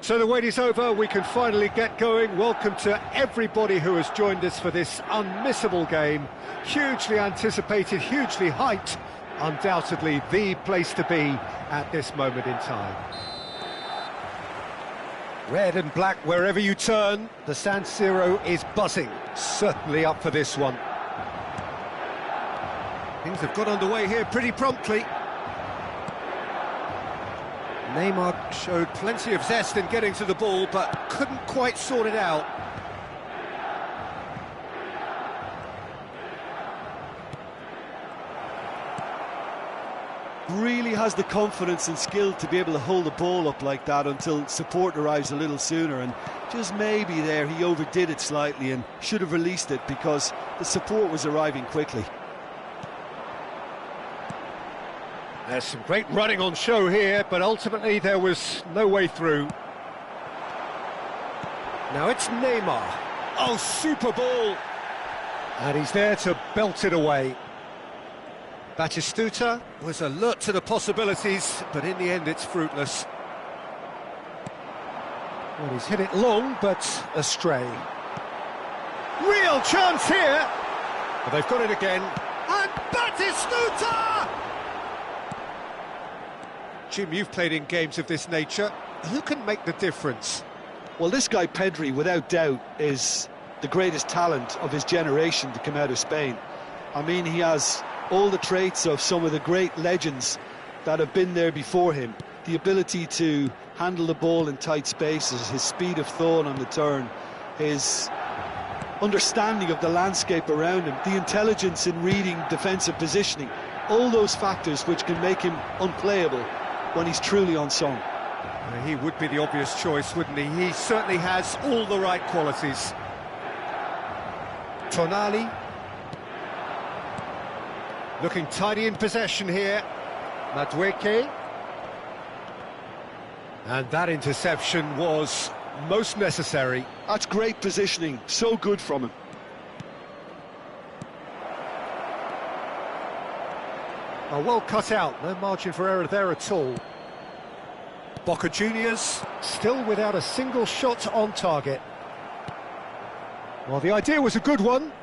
So the wait is over, we can finally get going. Welcome to everybody who has joined us for this unmissable game. Hugely anticipated, hugely hyped. Undoubtedly the place to be at this moment in time. Red and black wherever you turn, the San Siro is buzzing. Certainly up for this one. Things have got underway here pretty promptly. Neymar showed plenty of zest in getting to the ball, but couldn't quite sort it out. Really has the confidence and skill to be able to hold the ball up like that until support arrives a little sooner, and just maybe there he overdid it slightly and should have released it because the support was arriving quickly. There's some great running on show here, but ultimately there was no way through. Now it's Neymar. Oh, super ball! And he's there to belt it away. Batistuta was alert to the possibilities, but in the end it's fruitless. Well, he's hit it long, but astray. Real chance here! But they've got it again. And Batistuta! Jim, you've played in games of this nature. Who can make the difference? Well, this guy Pedri, without doubt, is the greatest talent of his generation to come out of Spain. I mean, he has all the traits of some of the great legends that have been there before him. The ability to handle the ball in tight spaces, his speed of thought on the turn, his understanding of the landscape around him, the intelligence in reading defensive positioning, all those factors which can make him unplayable when he's truly on song. He would be the obvious choice, wouldn't he? He certainly has all the right qualities. Tonali. Looking tidy in possession here. Madueke. And that interception was most necessary. That's great positioning, so good from him. Oh, well cut out, no margin for error there at all. Boca Juniors still without a single shot on target. Well, the idea was a good one,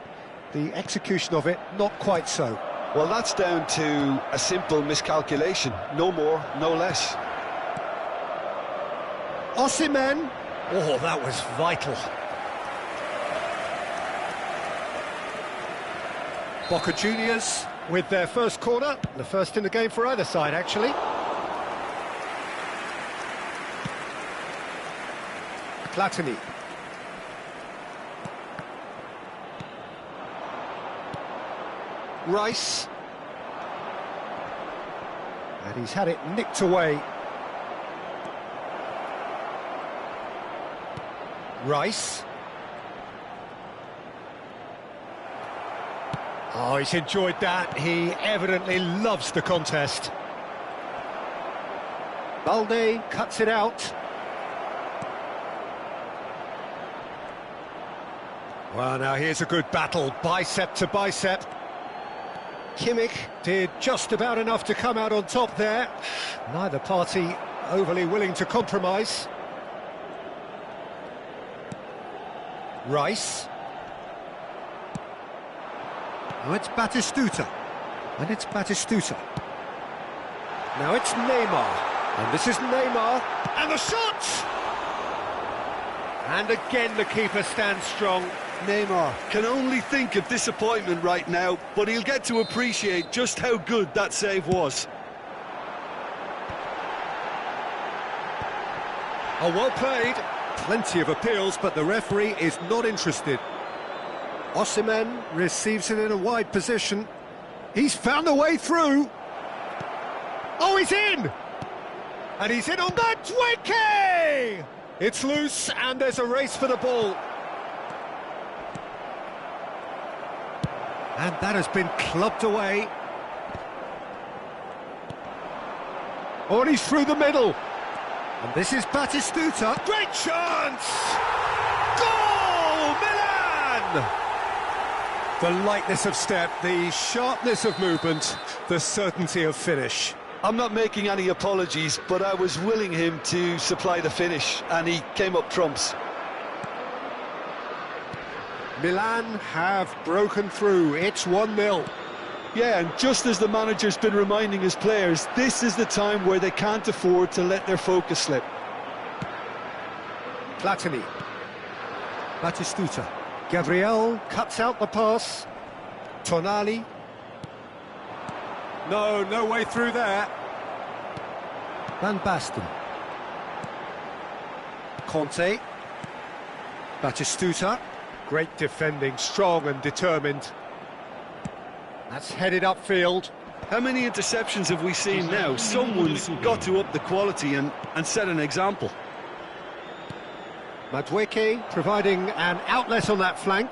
the execution of it not quite so. Well, that's down to a simple miscalculation, no more, no less. Osimhen, oh, that was vital. Boca Juniors with their first corner, the first in the game for either side, actually. Platini. Rice. And he's had it nicked away. Rice. Oh, he's enjoyed that. He evidently loves the contest. Balde cuts it out. Well, now here's a good battle, bicep to bicep. Kimmich did just about enough to come out on top there. Neither party overly willing to compromise. Rice. Now it's Batistuta. And it's Batistuta. Now it's Neymar. And this is Neymar. And the shot! And again the keeper stands strong. Neymar can only think of disappointment right now, but he'll get to appreciate just how good that save was. Oh, well played. Plenty of appeals, but the referee is not interested. Osimhen receives it in a wide position. He's found a way through. Oh, he's in! And he's in on Madueke! It's loose, and there's a race for the ball. And that has been clubbed away. Oh, and he's through the middle. And this is Batistuta. Great chance! Goal, Milan! The lightness of step, the sharpness of movement, the certainty of finish. I'm not making any apologies, but I was willing him to supply the finish, and he came up trumps. Milan have broken through. It's 1-0. Yeah, and just as the manager's been reminding his players, this is the time where they can't afford to let their focus slip. Platini. Batistuta. Gabriel cuts out the pass. Tonali. No way through there. Van Basten. Conte. Batistuta. Great defending, strong and determined. That's headed upfield. How many interceptions have we seen now? Someone's got to up the quality and set an example. Madueke providing an outlet on that flank.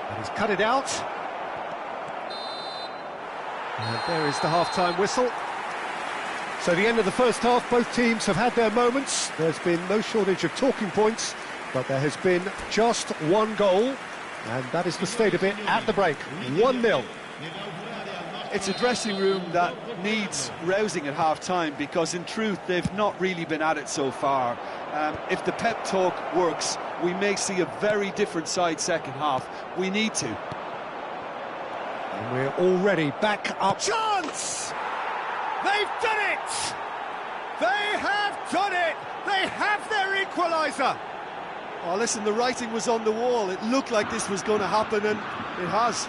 And he's cut it out. And there is the half-time whistle. So the end of the first half, both teams have had their moments. There's been no shortage of talking points, but there has been just one goal, and that is the state of it at the break. 1-0. It's a dressing room that needs rousing at half-time, because in truth they've not really been at it so far. If the pep talk works, we may see a very different side second half. We need to. And we're already back up. Chance! They've done it! They have done it! They have their equaliser! Oh, listen, the writing was on the wall. It looked like this was going to happen, and it has.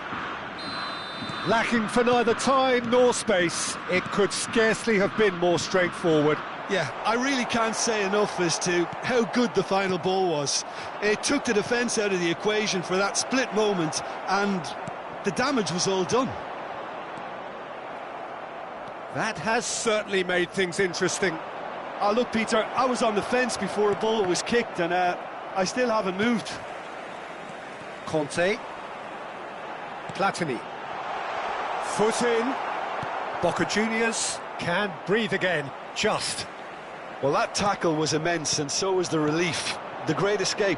Lacking for neither time nor space, it could scarcely have been more straightforward. Yeah, I really can't say enough as to how good the final ball was. It took the defence out of the equation for that split moment, and the damage was all done. That has certainly made things interesting. Oh, look, Peter, I was on the fence before a ball was kicked, and I still haven't moved. Conte. Platini. Foot in. Boca Juniors can breathe again, just. Well, that tackle was immense, and so was the relief. The great escape.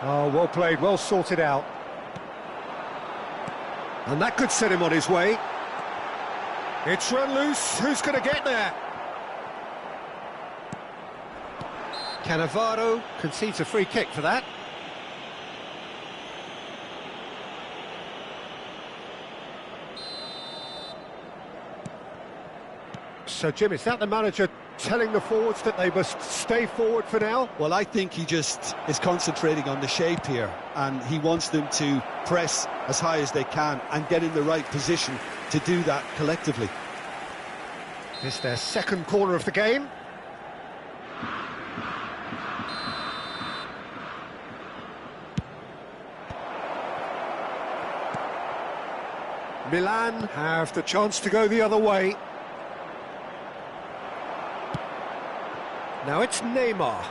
Oh, well played, well sorted out. And that could set him on his way. It's run loose, who's going to get there? Cannavaro concedes a free kick for that. So, Jim, is that the manager telling the forwards that they must stay forward for now? Well, I think he just is concentrating on the shape here, and he wants them to press as high as they can and get in the right position to do that collectively. It's their second corner of the game. Milan have the chance to go the other way. Now it's Neymar.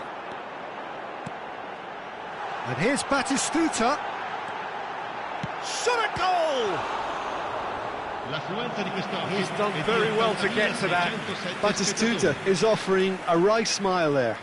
And here's Batistuta. Shot a goal! He's done very well to get to that. Batistuta is offering a wry smile there.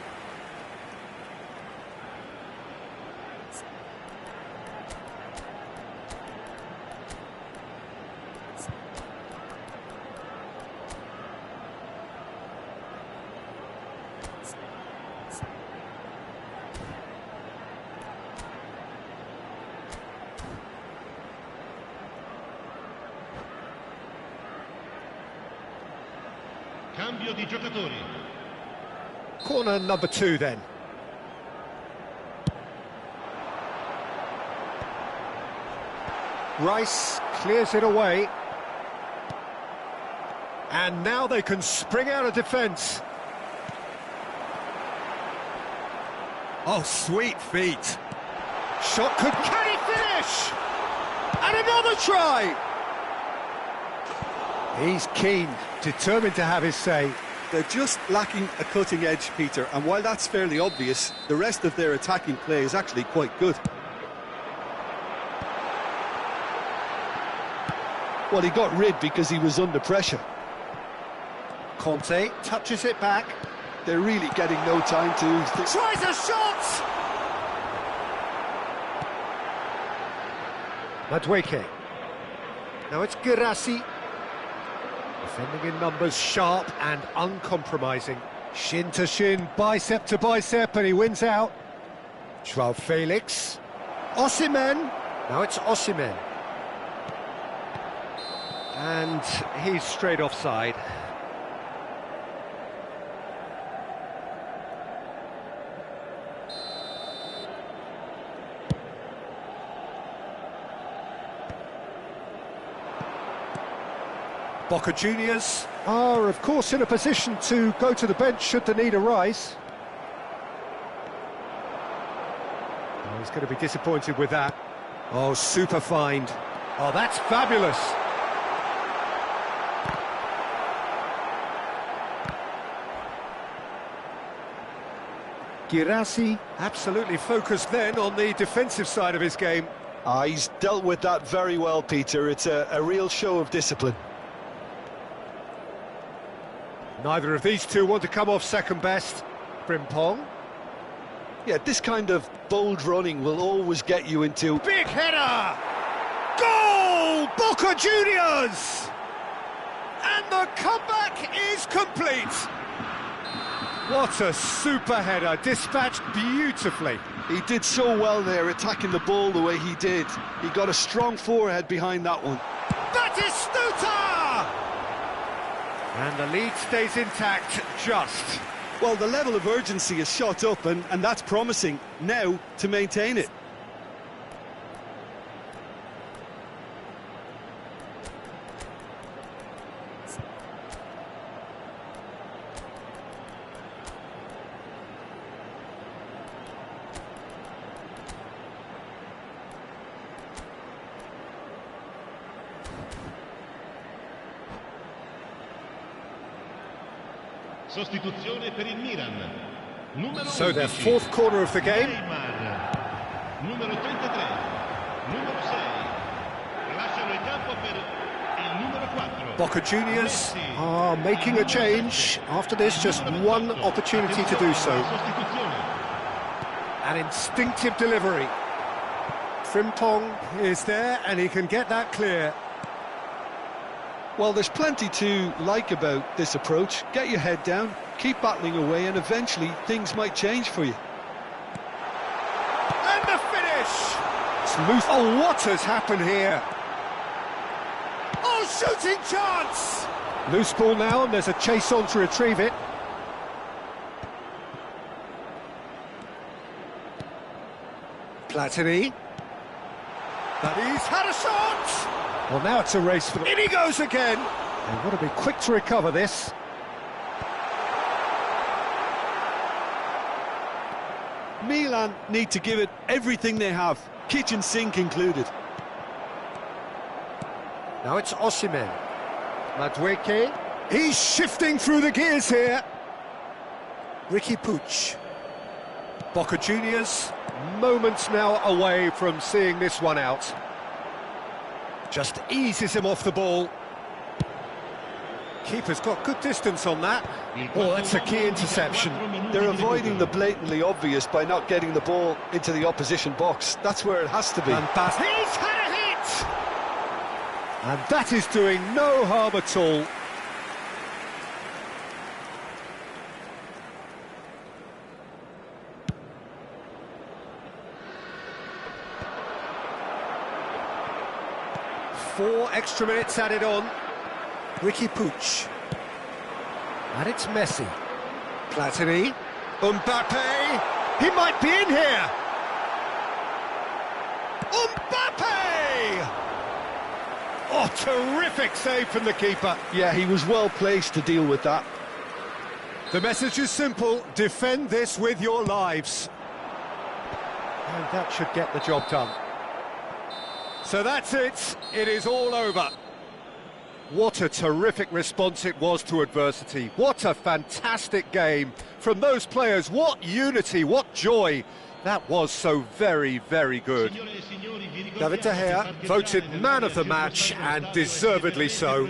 Cambio di giocatori. Corner number 2 then. Rice clears it away. And now they can spring out of defence. Oh, sweet feet. Shot could... Can he finish? And another try! He's keen, determined to have his say. They're just lacking a cutting edge, Peter, and while that's fairly obvious, the rest of their attacking play is actually quite good. Well, he got rid because he was under pressure. Conte touches it back. They're really getting no time to... Tries a shot! Madueke. Now it's Girassi. Defending in numbers, sharp and uncompromising. Shin to shin, bicep to bicep, and he wins out. Joao Felix. Osimhen. Now it's Osimhen. And he's straight offside. Boca Juniors are, of course, in a position to go to the bench should the need arise. Oh, he's going to be disappointed with that. Oh, super find. Oh, that's fabulous. Girassi absolutely focused then on the defensive side of his game. He's dealt with that very well, Peter. It's a real show of discipline. Neither of these two want to come off second best. Frimpong. Yeah, this kind of bold running will always get you into... Big header! Goal! Boca Juniors! And the comeback is complete. What a super header, dispatched beautifully. He did so well there, attacking the ball the way he did. He got a strong forehead behind that one. Batistuta! And the lead stays intact, just. Well, the level of urgency is shot up, and that's promising. Now, to maintain it. Sostituzione per il Milan. Numero So 11. their fourth corner of the game. Neymar. Numero 33. Numero 6. Lasciano il campo per il numero 4. Boca Juniors are making a change. After this, just one opportunity to do so. An instinctive delivery. Frimpong is there, and he can get that clear. Well, there's plenty to like about this approach. Get your head down, keep battling away, and eventually things might change for you. And the finish! It's loose. Oh, what has happened here? Oh, shooting chance! Loose ball now, and there's a chase on to retrieve it. Platini. But he's had a shot! Well, now it's a race for the... In he goes again! They've got to be quick to recover this. Milan need to give it everything they have, kitchen sink included. Now it's Osimhen. Madueke. He's shifting through the gears here. Riqui Puig. Boca Juniors, moments now away from seeing this one out. Just eases him off the ball. Keeper's got good distance on that. Oh, that's a key interception. They're avoiding the blatantly obvious by not getting the ball into the opposition box. That's where it has to be. And he's had a hit! And that is doing no harm at all. Four extra minutes added on. Riqui Puig. And it's Messi. Platini. Mbappe. He might be in here. Mbappe! Oh, terrific save from the keeper. Yeah, he was well placed to deal with that. The message is simple. Defend this with your lives. And that should get the job done. So that's it. It is all over. What a terrific response it was to adversity. What a fantastic game from those players. What unity, what joy. That was so very, very good. David De Gea voted man of the match, and deservedly so.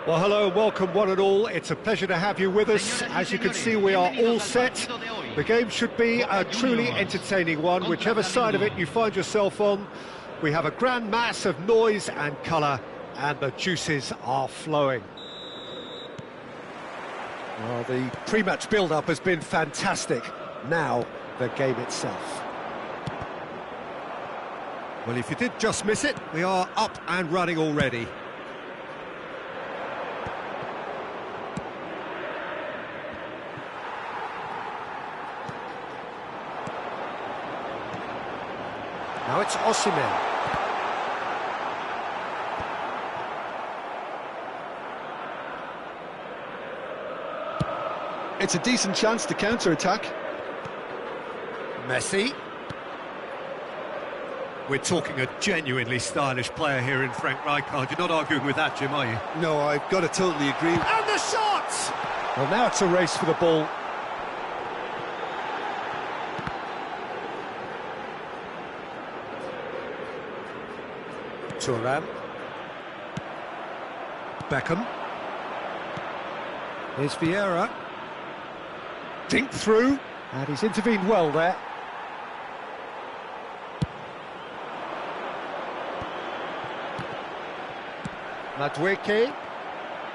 Well, hello and welcome one and all. It's a pleasure to have you with us. As you can see, we are all set. The game should be a truly entertaining one, whichever side of it you find yourself on. We have a grand mass of noise and colour, and the juices are flowing. Well, the pre-match build-up has been fantastic. Now, the game itself. Well, if you did just miss it, we are up and running already. Now it's Osimhen. It's a decent chance to counter-attack. Messi. We're talking a genuinely stylish player here in Frank Rijkaard. You're not arguing with that, Jim, are you? No, I've got to totally agree. And the shot! Well, now it's a race for the ball. Thuram. Beckham. Here's Vieira. Dink through, and he's intervened well there. Madueke.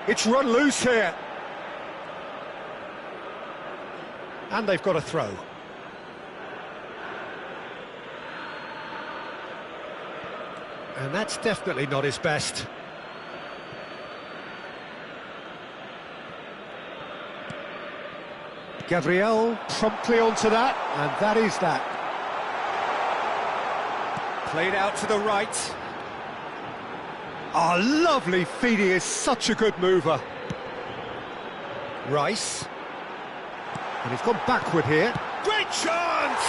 It's run loose here. And they've got a throw. And that's definitely not his best. Gabriel promptly onto that, and that is that. Played out to the right. Oh, lovely feed, he is such a good mover. Rice. And he's gone backward here. Great chance!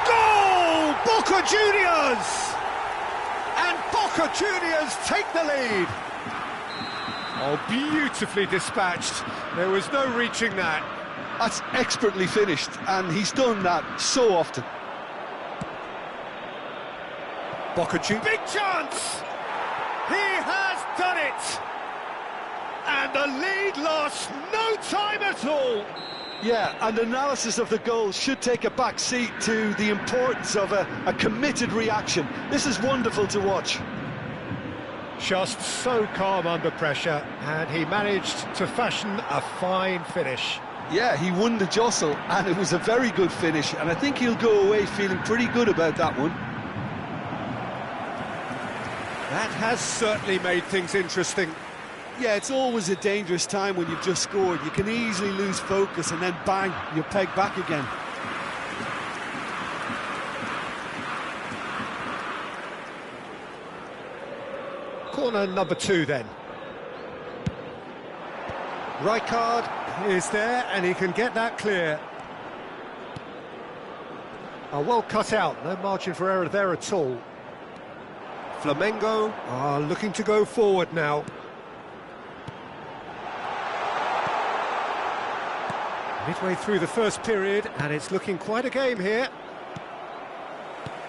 Goal! Boca Juniors! And Boca Juniors take the lead. Oh, beautifully dispatched. There was no reaching that. That's expertly finished, and he's done that so often. Boca Juniors. Big chance! He has done it! And the lead lost no time at all. Yeah, and analysis of the goal should take a back seat to the importance of a committed reaction. This is wonderful to watch. Just so calm under pressure, and he managed to fashion a fine finish. Yeah, he won the jostle, and it was a very good finish, and I think he'll go away feeling pretty good about that one. That has certainly made things interesting. Yeah, it's always a dangerous time when you've just scored. You can easily lose focus and then bang, you're pegged back again. Corner number 2 then. Rijkaard is there and he can get that clear. Oh, well cut out, no margin for error there at all. Flamengo are looking to go forward now. Midway through the first period, and it's looking quite a game here.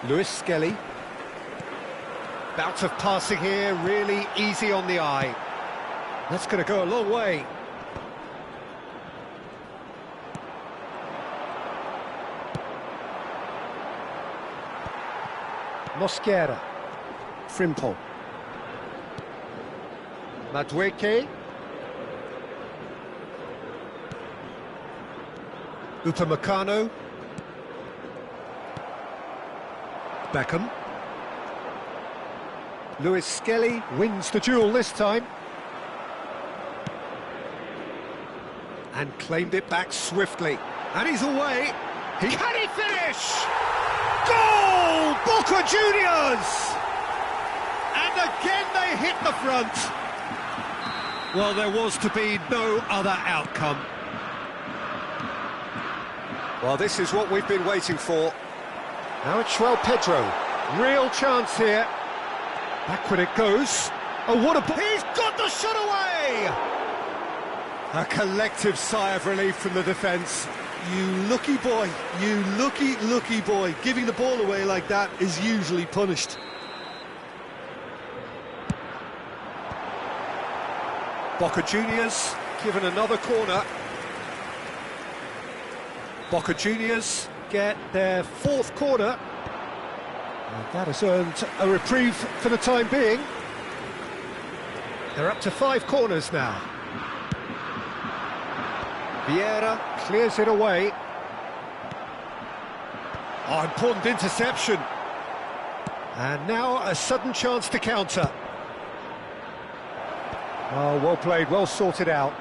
Luis Skelly. Bout of passing here, really easy on the eye. That's going to go a long way. Mosquera. Frimpong. Madueke. Upamecano. Beckham. Luis Skelly wins the duel this time. And claimed it back swiftly. And he's away. Can he finish? Goal! Boca Juniors! And again they hit the front. Well, there was to be no other outcome. Well, this is what we've been waiting for. Now it's João Pedro. Real chance here. Backward it goes. Oh, what a... He's got the shot away! A collective sigh of relief from the defence. You lucky boy, you lucky boy. Giving the ball away like that is usually punished. Boca Juniors given another corner. Boca Juniors get their fourth corner. And that has earned a reprieve for the time being. They're up to 5 corners now. Vieira clears it away. Oh, important interception. And now a sudden chance to counter. Oh, well played, well sorted out.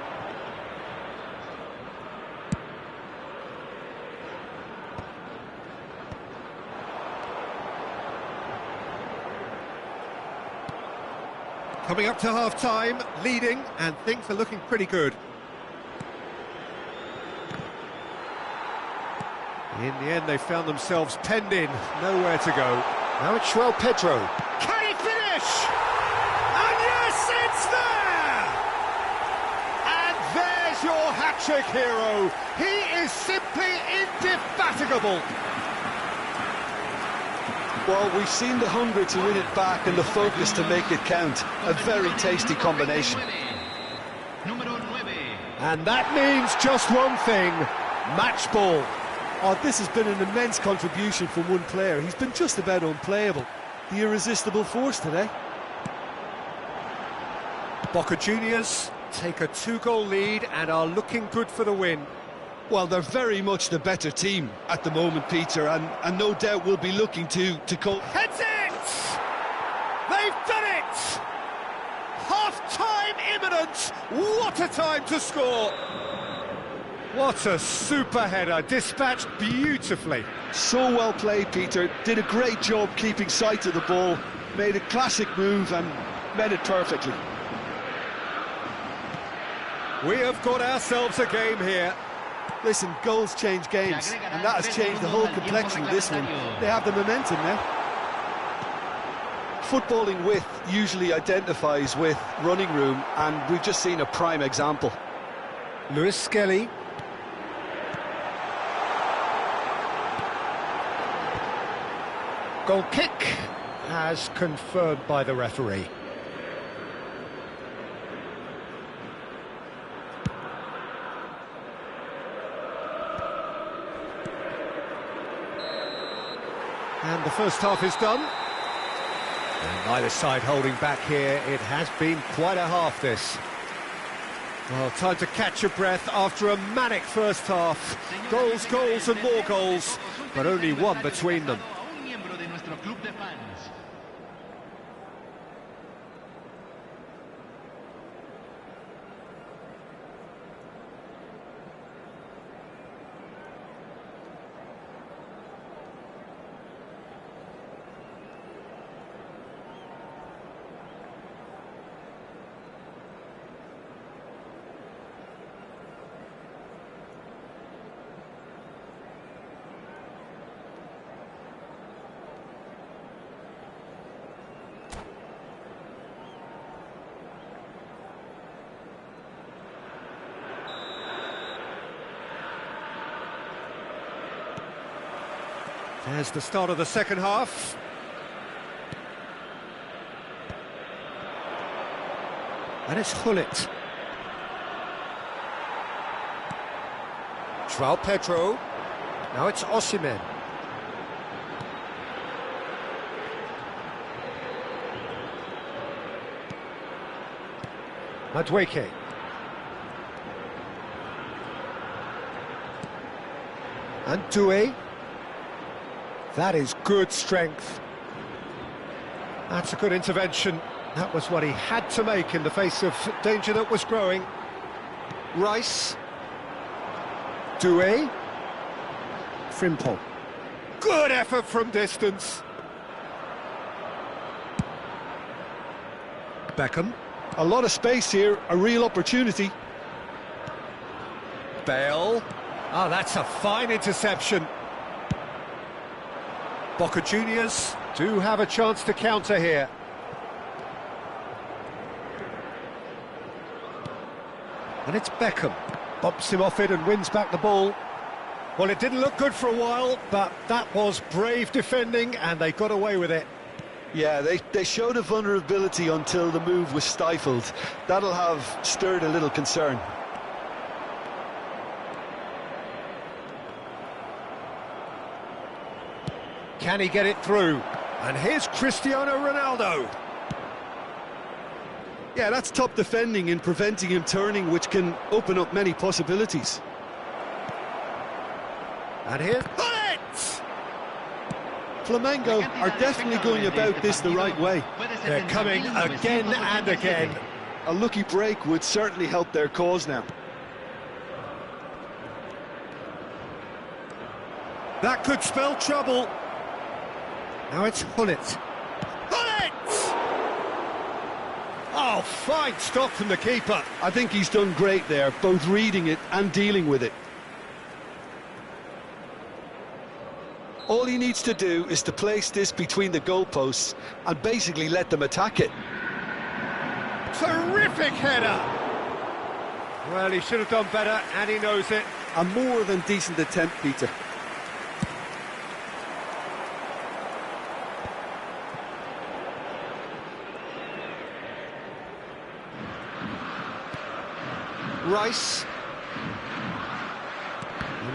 Coming up to half-time, leading, and things are looking pretty good. In the end, they found themselves penned in, nowhere to go. Now it's João Pedro. Can he finish? And yes, it's there! And there's your hat-trick hero. He is simply indefatigable. Well, we've seen the hunger to win it back and the focus to make it count. A very tasty combination. And that means just one thing, match ball. Oh, this has been an immense contribution from one player. He's been just about unplayable. The irresistible force today. Boca Juniors take a 2-goal lead and are looking good for the win. Well, they're very much the better team at the moment, Peter, and no doubt will be looking to call. Heads it! They've done it! Half-time imminent! What a time to score! What a super header, dispatched beautifully. So well played, Peter. Did a great job keeping sight of the ball, made a classic move and met it perfectly. We have got ourselves a game here. Listen, goals change games, and that has changed the whole complexion of this one. They have the momentum now. Footballing width usually identifies with running room, and we've just seen a prime example. Luis Skelly. Goal kick, as confirmed by the referee. And the first half is done. And neither side holding back here. It has been quite a half, this. Well, time to catch your breath after a manic first half. Goals, goals and more goals, but only one between them. There's the start of the second half. And it's Gullit. João Pedro. Now it's Osimhen. Madueke. And Doué. That is good strength. That's a good intervention. That was what he had to make in the face of danger that was growing. Rice. Doué. Frimpong. Good effort from distance. Beckham. A lot of space here, a real opportunity. Bale. Oh, that's a fine interception. Boca Juniors do have a chance to counter here. And it's Beckham. Bumps him off it and wins back the ball. Well, it didn't look good for a while, but that was brave defending and they got away with it. Yeah, they showed a vulnerability until the move was stifled. That'll have stirred a little concern. Can he get it through? And here's Cristiano Ronaldo. Yeah, that's top defending in preventing him turning, which can open up many possibilities. And here's Bullet! Flamengo are definitely going about this the right way. They're coming again and again. A lucky break would certainly help their cause now. That could spell trouble. Now it's Hullet. Hullet! Oh, fine stop from the keeper. I think he's done great there, both reading it and dealing with it. All he needs to do is to place this between the goalposts and basically let them attack it. Terrific header! Well, he should have done better, and he knows it. A more than decent attempt, Peter. Rice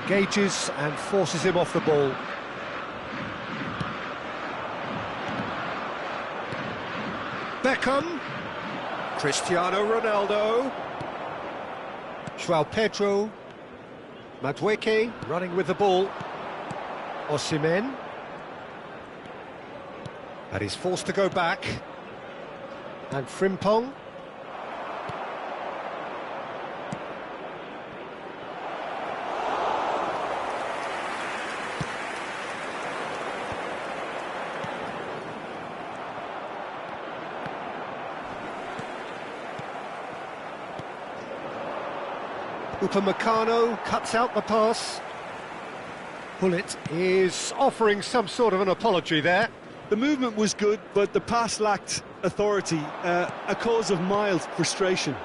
engages and forces him off the ball. Beckham, Cristiano Ronaldo, João Pedro, Madueke running with the ball, Osimhen, and he's forced to go back, and Frimpong. Upamecano cuts out the pass. Hullet is offering some sort of an apology there. The movement was good, but the pass lacked authority, a cause of mild frustration.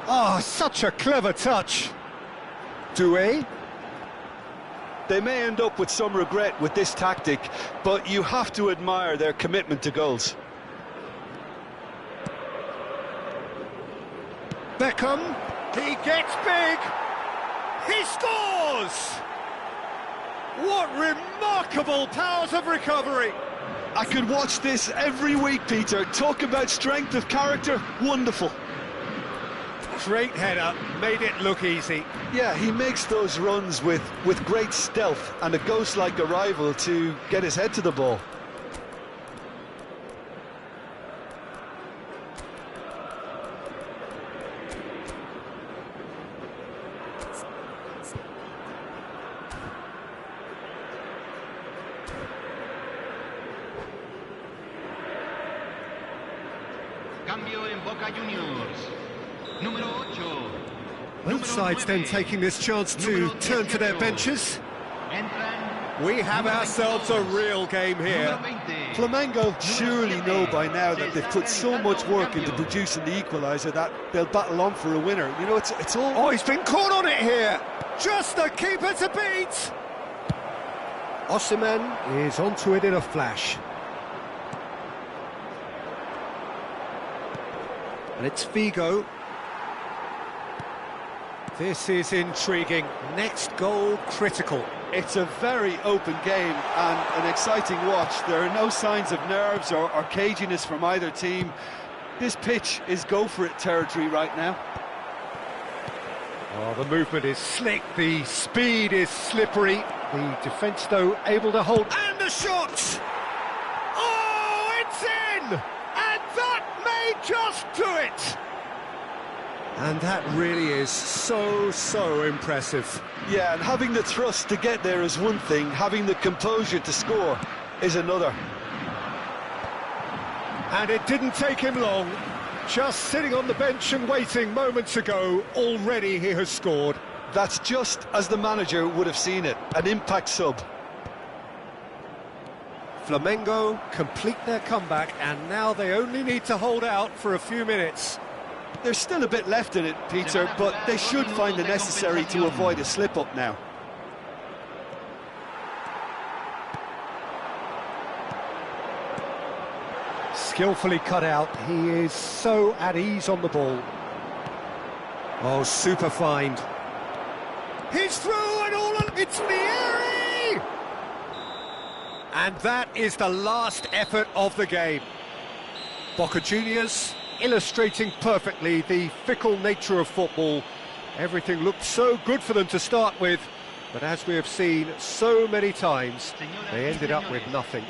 Oh, such a clever touch. Doué. They may end up with some regret with this tactic, but you have to admire their commitment to goals. Beckham, he gets big, he scores! What remarkable powers of recovery! I could watch this every week, Peter. Talk about strength of character, wonderful. Great header, made it look easy. Yeah, he makes those runs with great stealth and a ghost-like arrival to get his head to the ball. Cambio en Boca Juniors. Número 8. Both sides then taking this chance to turn to their benches. We have ourselves a real game here. Flamengo surely know by now that they've put so much work into producing the equaliser that they'll battle on for a winner. You know, it's all... Oh, he's been caught on it here! Just the keeper to beat! Osimhen is onto it in a flash. And it's Figo. This is intriguing. Next goal critical. It's a very open game and an exciting watch. There are no signs of nerves or caginess from either team. This pitch is go-for-it territory right now. Oh, the movement is slick, the speed is slippery. The defence, though, able to hold. And the shot! Oh, it's in! And that may just do it! And that really is so impressive. Yeah, and having the thrust to get there is one thing, having the composure to score is another. And it didn't take him long. Just sitting on the bench and waiting moments ago, already he has scored. That's just as the manager would have seen it, an impact sub. Flamengo complete their comeback, and now they only need to hold out for a few minutes. There's still a bit left in it, Peter, but they should find it necessary to avoid a slip-up now. skillfully cut out. He is so at ease on the ball. Oh, super find. He's through and all, it's Vieri! And that is the last effort of the game. Boca Juniors illustrating perfectly the fickle nature of football. Everything looked so good for them to start with, but as we have seen so many times, they ended up with nothing.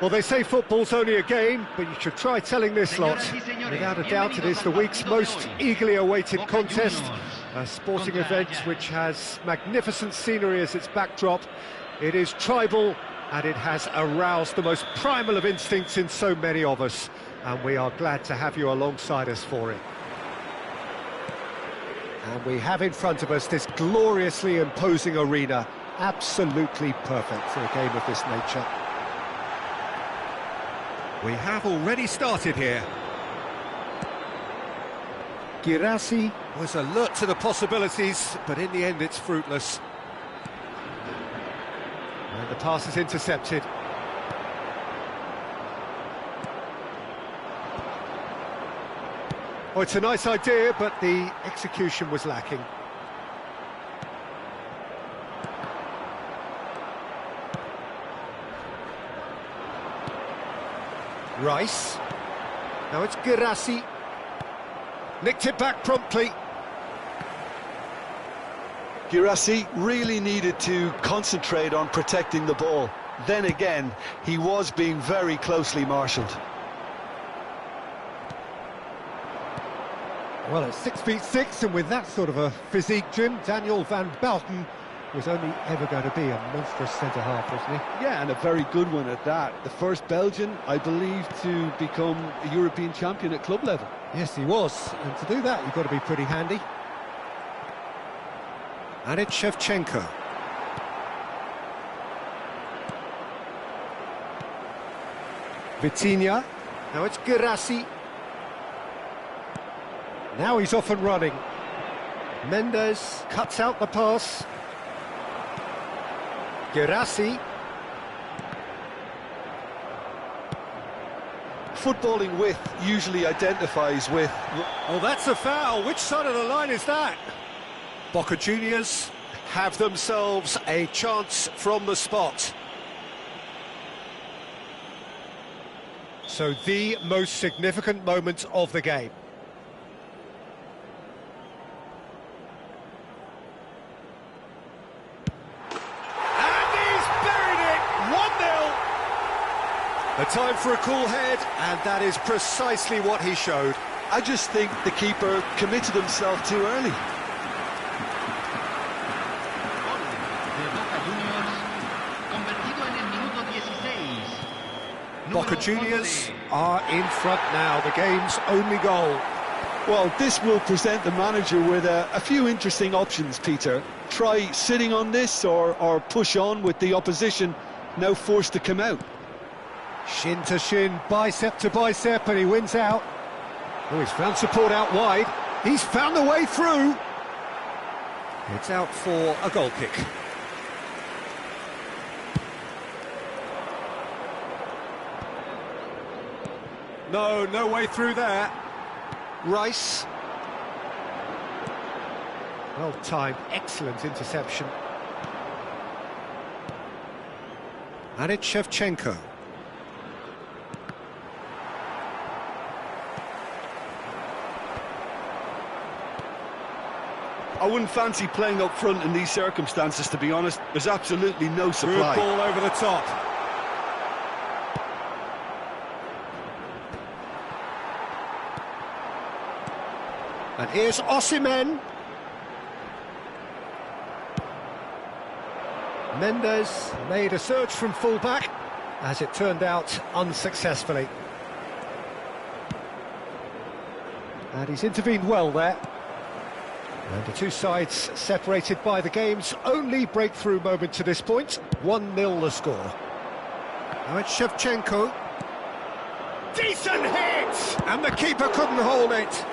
Well, they say football's only a game, but you should try telling this lot. Without a doubt, it is the week's most eagerly awaited contest, a sporting event which has magnificent scenery as its backdrop. It is tribal, and it has aroused the most primal of instincts in so many of us. and we are glad to have you alongside us for it. And we have in front of us this gloriously imposing arena, absolutely perfect for a game of this nature. We have already started here. Guirassy was alert to the possibilities, but in the end it's fruitless. And the pass is intercepted. Oh, it's a nice idea, but the execution was lacking. Rice. Now it's Guirassy. Nicked it back promptly. Guirassy really needed to concentrate on protecting the ball. Then again, he was being very closely marshalled. Well, at 6'6", and with that sort of a physique, Jim, Daniel van Bouten was only ever going to be a monstrous centre-half, wasn't he? Yeah, and a very good one at that. The first Belgian, I believe, to become a European champion at club level. Yes, he was, and to do that, you've got to be pretty handy. And it's Shevchenko. Vitinha. Now it's Guirassy. Now he's off and running. Mendes cuts out the pass. Guirassy. Footballing width usually identifies with... Oh, that's a foul. Which side of the line is that? Boca Juniors have themselves a chance from the spot. So the most significant moment of the game. A time for a cool head, and that is precisely what he showed. I just think the keeper committed himself too early. Boca Juniors are in front now, the game's only goal. Well, this will present the manager with a few interesting options, Peter. Try sitting on this or push on with the opposition now forced to come out. Shin to shin, bicep to bicep, and he wins out. Oh, he's found support out wide. He's found the way through. It's out for a goal kick. No way through there. Rice. Well timed, excellent interception. And it's Shevchenko. I wouldn't fancy playing up front in these circumstances, to be honest. There's absolutely no supply. Good ball over the top. And here's Osimhen. Mendes made a search from full-back, as it turned out unsuccessfully. And he's intervened well there. And the two sides separated by the game's only breakthrough moment to this point. 1-0 the score. Now it's Shevchenko. Decent hit! And the keeper couldn't hold it.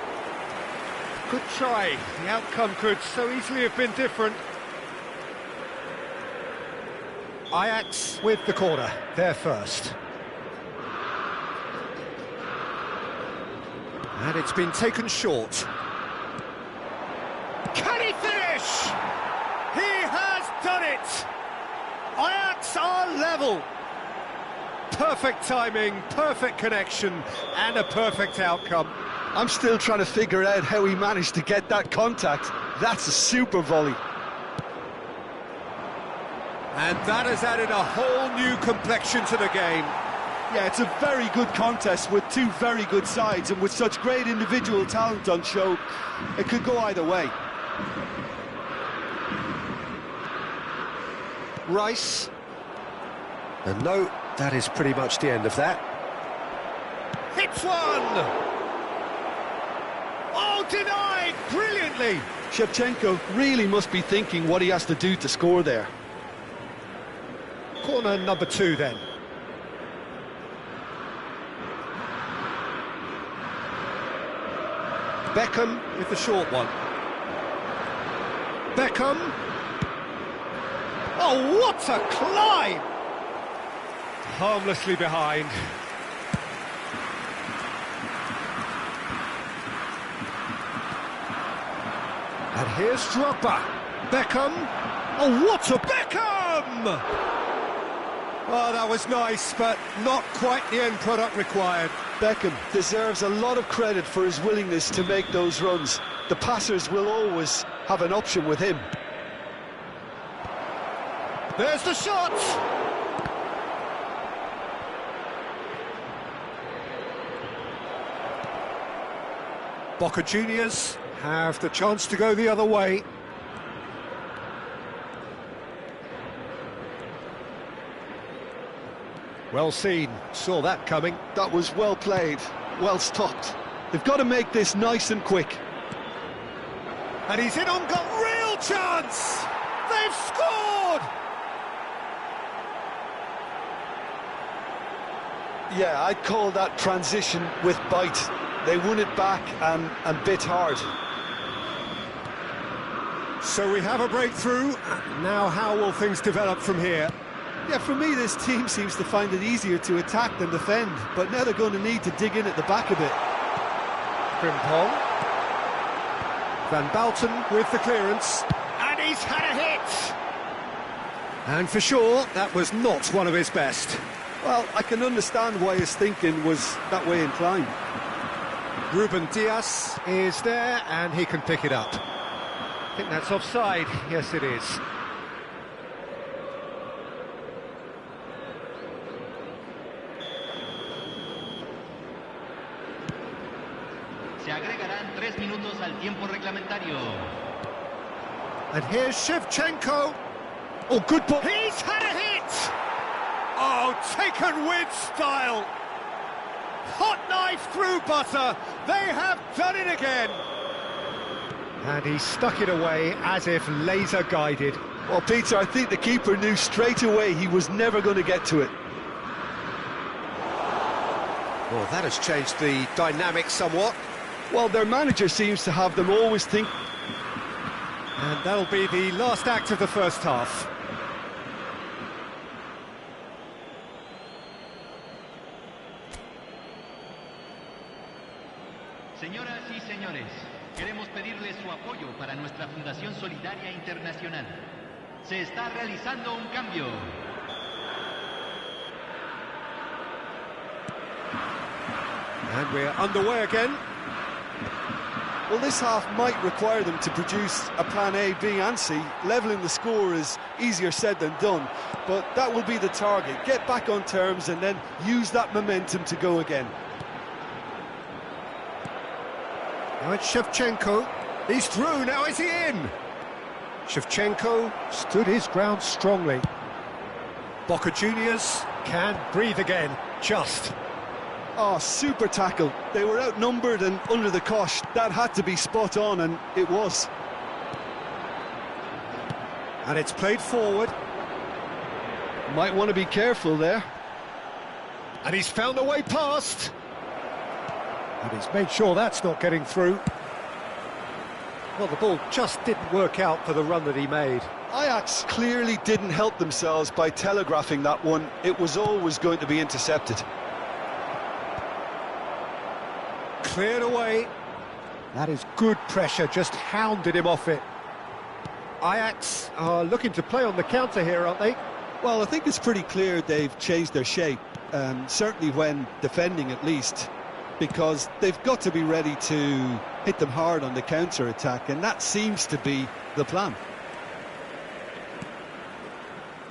Good try. The outcome could so easily have been different. Ajax with the corner. They're first. And it's been taken short. Can he finish? He has done it! Ajax are level. Perfect timing, perfect connection, and a perfect outcome. I'm still trying to figure out how he managed to get that contact. That's a super volley. And that has added a whole new complexion to the game. Yeah, it's a very good contest with two very good sides, and with such great individual talent on show, it could go either way. Rice. And no, that is pretty much the end of that. Hits one! Oh, denied! Brilliantly! Shevchenko really must be thinking what he has to do to score there. Corner number 2 then. Beckham with the short one. Beckham. Oh, what a climb! Harmlessly behind. And here's Drogba. Beckham. Oh, what a Beckham! Oh, that was nice, but not quite the end product required. Beckham deserves a lot of credit for his willingness to make those runs. The passers will always have an option with him. There's the shot! Boca Juniors have the chance to go the other way. Well seen, saw that coming. That was well played, well stopped. They've got to make this nice and quick. And he's in on goal, real chance! They've scored! Yeah, I'd call that transition with bite. They won it back and bit hard. So we have a breakthrough. Now how will things develop from here? Yeah, for me, this team seems to find it easier to attack than defend, but now they're going to need to dig in at the back a bit. Frimpong. Van Balten with the clearance. And he's had a hit! And for sure, that was not one of his best. Well, I can understand why his thinking was that way inclined. Ruben Dias is there, and he can pick it up. I think that's offside. Yes, it is. Se agregarán 3 minutos al tiempo reglamentario. And here's Shevchenko. Oh, good ball. He's had a hit! Oh, taken with style. Hot knife through butter. They have done it again. And he stuck it away as if laser guided. Well, Peter, I think the keeper knew straight away he was never going to get to it. Well, that has changed the dynamic somewhat. Well, their manager seems to have them always think... And that'll be the last act of the first half. Señoras y señores, queremos pedirles su apoyo para nuestra Fundación Solidaria Internacional. Se está realizando un cambio. And we're underway again. Well, this half might require them to produce a plan A, B and C. Levelling the score is easier said than done, but that will be the target. Get back on terms and then use that momentum to go again. Now it's Shevchenko. He's through, now is he in? Shevchenko stood his ground strongly. Boca Juniors can breathe again, just. Oh, super tackle. They were outnumbered and under the cosh. That had to be spot on, and it was. And it's played forward. Might want to be careful there. And he's found a way past. And he's made sure that's not getting through. Well, the ball just didn't work out for the run that he made. Ajax clearly didn't help themselves by telegraphing that one. It was always going to be intercepted. Cleared away. That is good pressure, just hounded him off it. Ajax are looking to play on the counter here, aren't they? Well, I think it's pretty clear they've changed their shape, certainly when defending at least, because they've got to be ready to hit them hard on the counter-attack, and that seems to be the plan.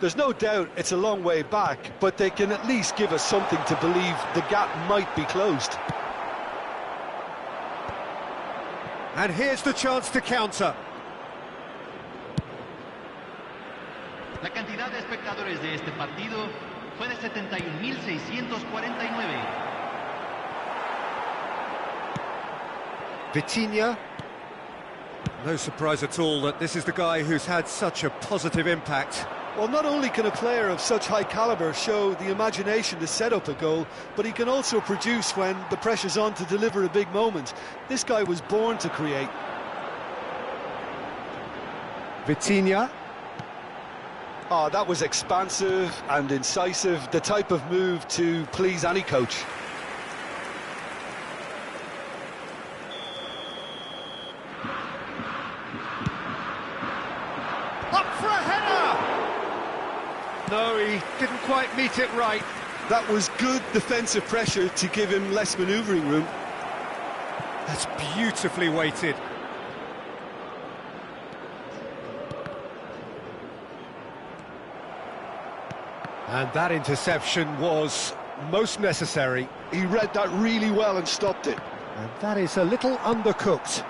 There's no doubt it's a long way back, but they can at least give us something to believe the gap might be closed. And here's the chance to counter. La cantidad de espectadores de este partido fue de 71.649. Vitinha. No surprise at all that this is the guy who's had such a positive impact. Well, not only can a player of such high calibre show the imagination to set up a goal, but he can also produce when the pressure's on to deliver a big moment. This guy was born to create. Vitinha. Oh, that was expansive and incisive, the type of move to please any coach. Up for a header! No, he didn't quite meet it right. That was good defensive pressure to give him less manoeuvring room. That's beautifully weighted. And that interception was most necessary. He read that really well and stopped it. And that is a little undercooked.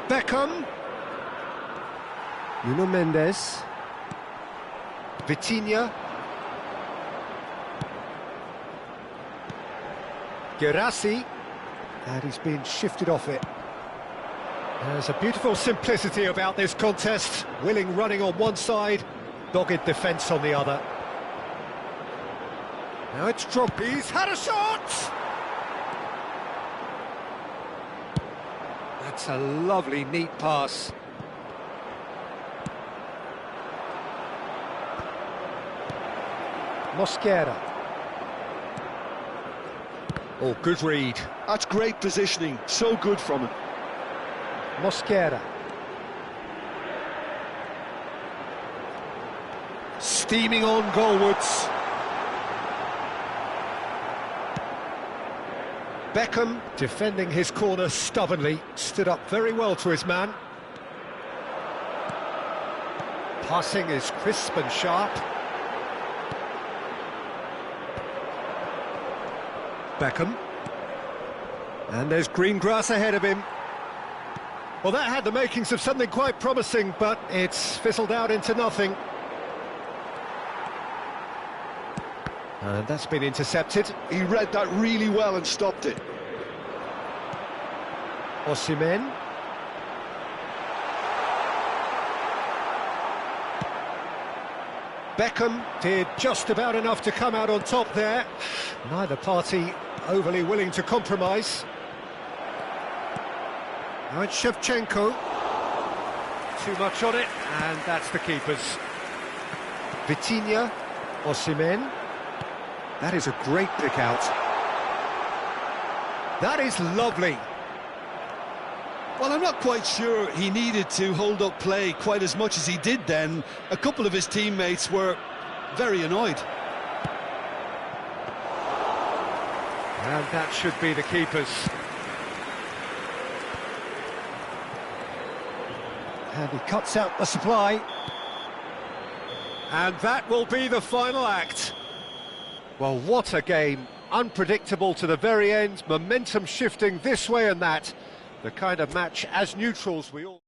Beckham. Nuno Mendes. Vitinha. Guirassy. And he's been shifted off it. There's a beautiful simplicity about this contest. Willing running on one side, dogged defence on the other. Now it's dropped. He's had a shot! That's a lovely, neat pass. Mosquera. Oh, good read. That's great positioning, so good from him. Mosquera. Steaming on goalwards. Beckham, defending his corner stubbornly, stood up very well to his man. Passing is crisp and sharp. Beckham. And there's green grass ahead of him. Well, that had the makings of something quite promising, but it's fizzled out into nothing. And that's been intercepted. He read that really well and stopped it. Osimhen. Beckham did just about enough to come out on top there. Neither party overly willing to compromise. Now it's Shevchenko. Too much on it, and that's the keeper's. Vitinha. Osimhen. That is a great pick out. That is lovely. Well, I'm not quite sure he needed to hold up play quite as much as he did then. A couple of his teammates were very annoyed. And that should be the keeper's. And he cuts out the supply. And that will be the final act. Well, what a game. Unpredictable to the very end, momentum shifting this way and that. The kind of match, as neutrals, we all...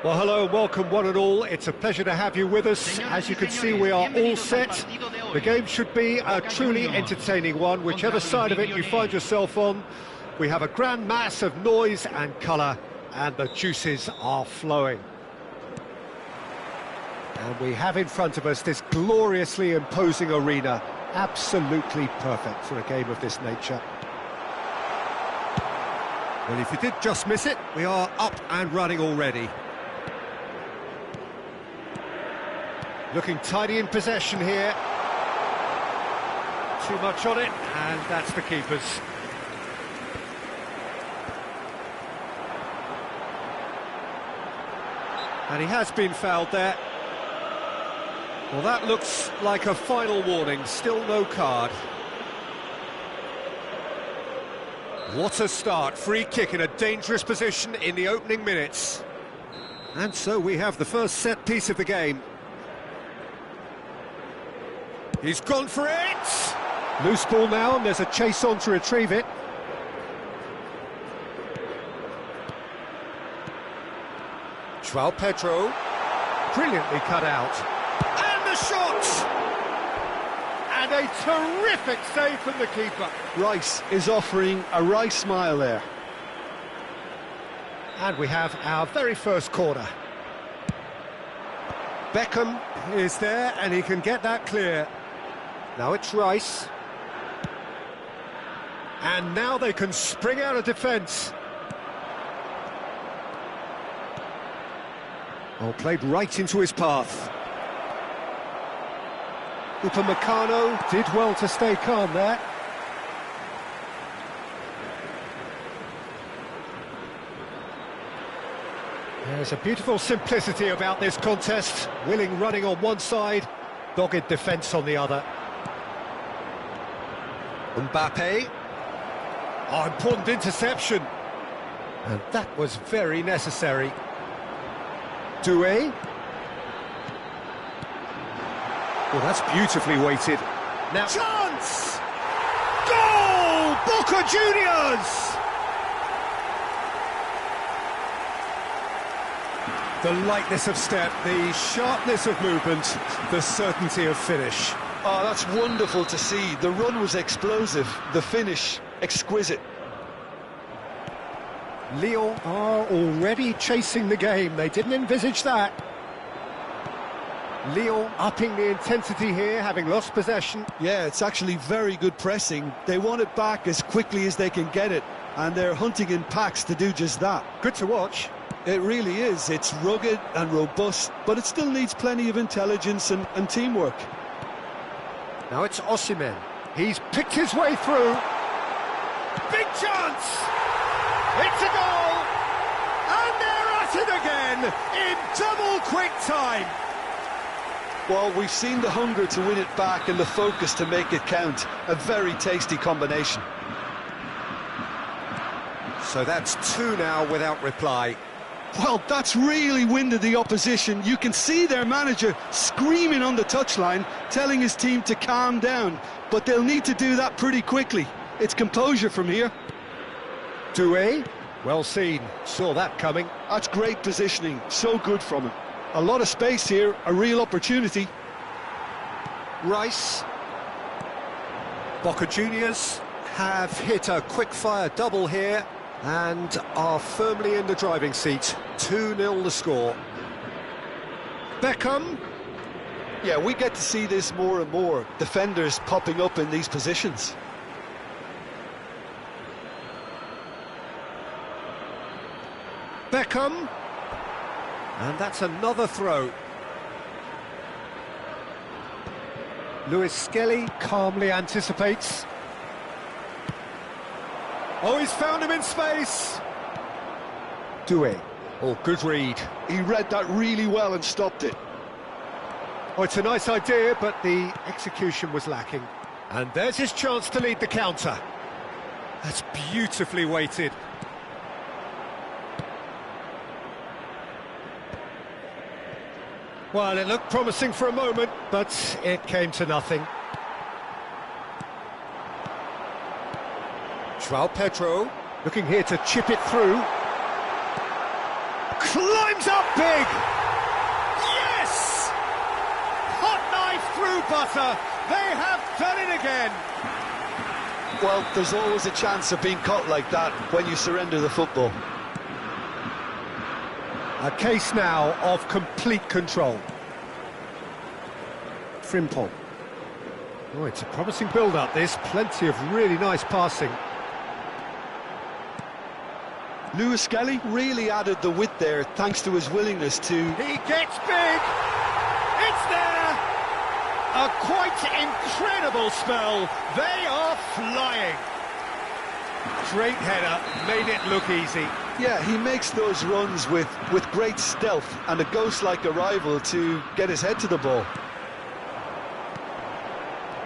Well, hello and welcome one and all. It's a pleasure to have you with us. As you can see, we are all set. The game should be a truly entertaining one, whichever side of it you find yourself on. We have a grand mass of noise and colour, and the juices are flowing. And we have in front of us this gloriously imposing arena, absolutely perfect for a game of this nature. Well, if you did just miss it, we are up and running already. Looking tidy in possession here. Too much on it, and that's the keeper's. And he has been fouled there. Well, that looks like a final warning, still no card. What a start, free kick in a dangerous position in the opening minutes. And so we have the first set piece of the game. He's gone for it! Loose ball now, and there's a chase on to retrieve it. João Pedro, brilliantly cut out. And the shot! And a terrific save from the keeper. Rice is offering a wry smile there. And we have our very first corner. Beckham is there, and he can get that clear. Now it's Rice. And now they can spring out of defence. Oh, played right into his path. Upamecano did well to stay calm there. There's a beautiful simplicity about this contest. Willing running on one side, dogged defence on the other. Mbappe. Oh, important interception. And that was very necessary. Doué. Well, that's beautifully weighted. Now, chance! Goal! Boca Juniors! The lightness of step, the sharpness of movement, the certainty of finish. Oh, that's wonderful to see. The run was explosive, the finish exquisite. Lyon are already chasing the game. They didn't envisage that. Lyon upping the intensity here, having lost possession. Yeah, it's actually very good pressing. They want it back as quickly as they can get it, and they're hunting in packs to do just that. Good to watch. It really is. It's rugged and robust, but it still needs plenty of intelligence and teamwork. Now it's Osimhen. He's picked his way through. Big chance! It's a goal! And they're at it again in double quick time. Well, we've seen the hunger to win it back and the focus to make it count. A very tasty combination. So that's two now without reply. Well, that's really winded the opposition. You can see their manager screaming on the touchline, telling his team to calm down. But they'll need to do that pretty quickly. It's composure from here. Doué, well seen, saw that coming. That's great positioning, so good from him. A lot of space here, a real opportunity. Rice. Boca Juniors have hit a quick-fire double here and are firmly in the driving seat. 2-0 the score. Beckham. Yeah, we get to see this more and more. Defenders popping up in these positions. Beckham. And that's another throw. Lewis Skelly calmly anticipates. Oh, he's found him in space. Doué. Oh, good read. He read that really well and stopped it. Oh, it's a nice idea, but the execution was lacking. And there's his chance to lead the counter. That's beautifully weighted. Well, it looked promising for a moment, but it came to nothing. João Pedro looking here to chip it through. climbs up big! Yes! Hot knife through butter. They have done it again. Well, there's always a chance of being caught like that when you surrender the football. A case now of complete control. Frimpong. Oh, it's a promising build-up, this. Plenty of really nice passing. Lewis Skelly really added the width there thanks to his willingness to... He gets big! It's there! A quite incredible spell. They are flying. Great header, made it look easy. Yeah, he makes those runs with great stealth and a ghost-like arrival to get his head to the ball.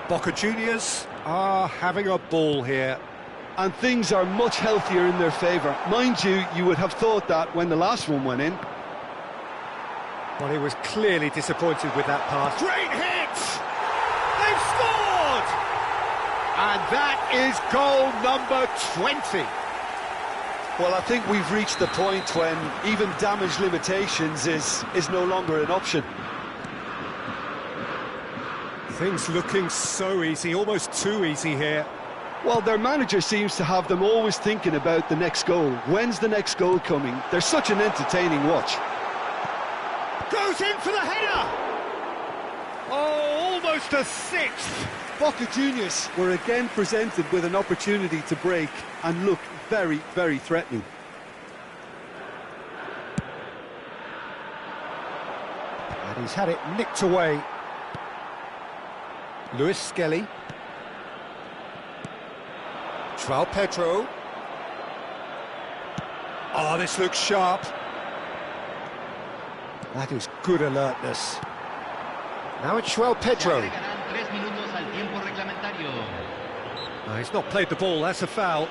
Boca Juniors are having a ball here. And things are much healthier in their favour. Mind you, you would have thought that when the last one went in. Well, he was clearly disappointed with that pass. Great hit! They've scored! And that is goal number 20. Well, I think we've reached the point when even damage limitations is no longer an option. Things looking so easy, almost too easy here. Well, their manager seems to have them always thinking about the next goal. When's the next goal coming? They're such an entertaining watch. Goes in for the header! Oh, almost a sixth! Boca Juniors were again presented with an opportunity to break and look very, very threatening. And he's had it nicked away. Lewis Skelly. João Pedro. Oh, this looks sharp. That is good alertness. Now it's João Pedro. No, he's not played the ball, that's a foul.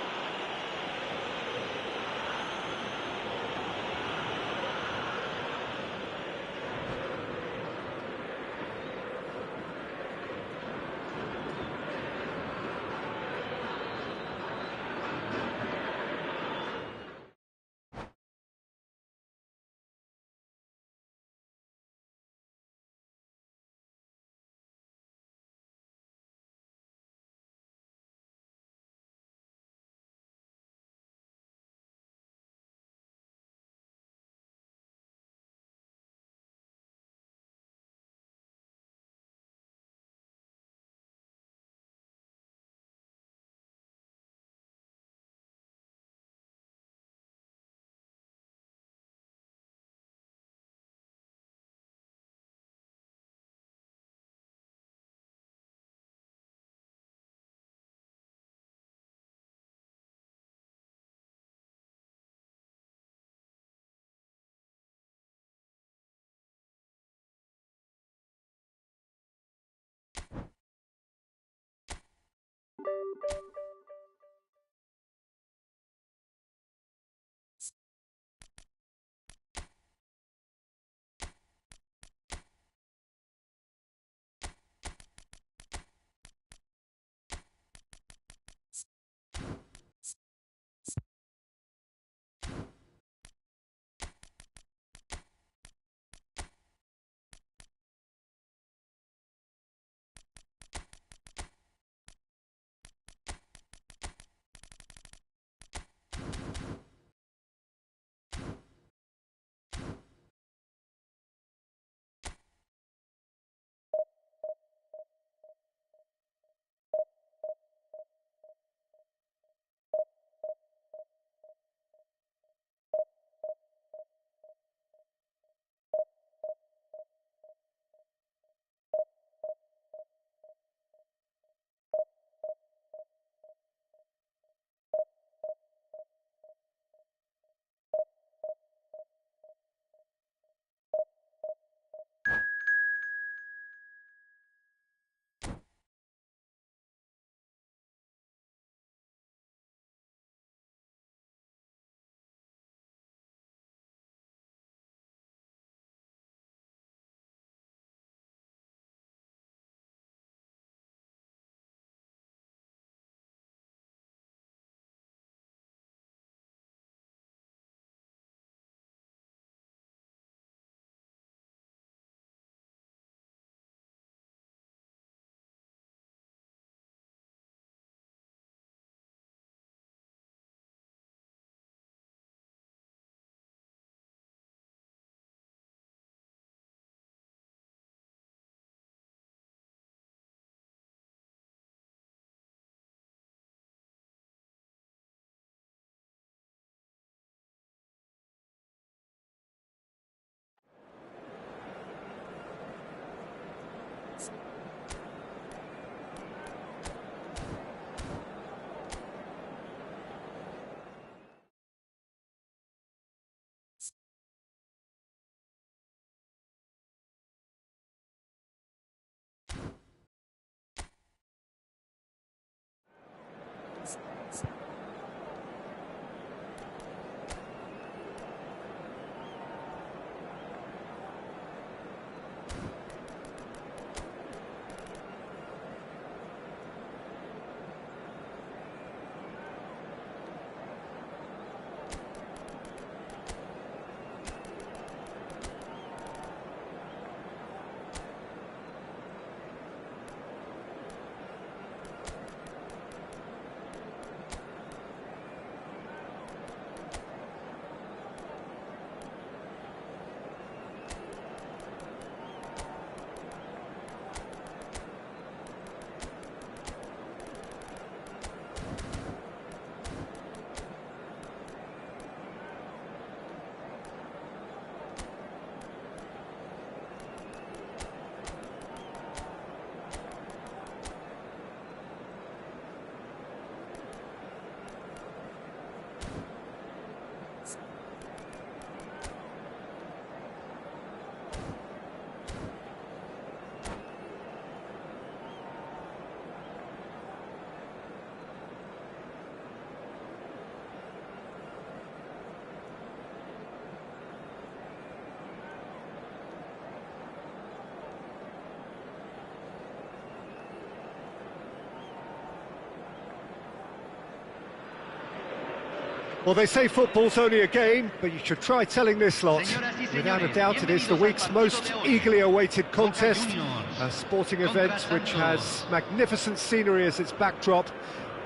Well, they say football's only a game, but you should try telling this lot. Señoras y Without a señores, doubt, it is the bienvenidos al week's partido most de hoy. eagerly awaited Boca contest. Juniors A sporting contra event which has Santos. magnificent scenery as its backdrop.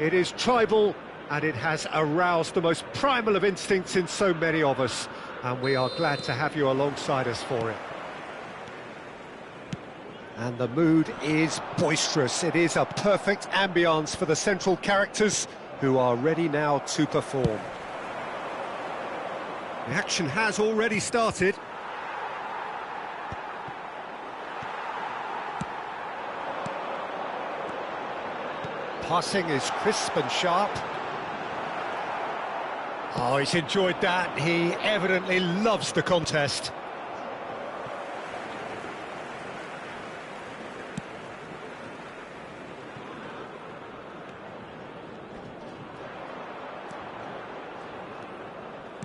It is tribal, and it has aroused the most primal of instincts in so many of us. And we are glad to have you alongside us for it. And the mood is boisterous. It is a perfect ambience for the central characters who are ready now to perform. The action has already started. Passing is crisp and sharp. Oh, he's enjoyed that. He evidently loves the contest.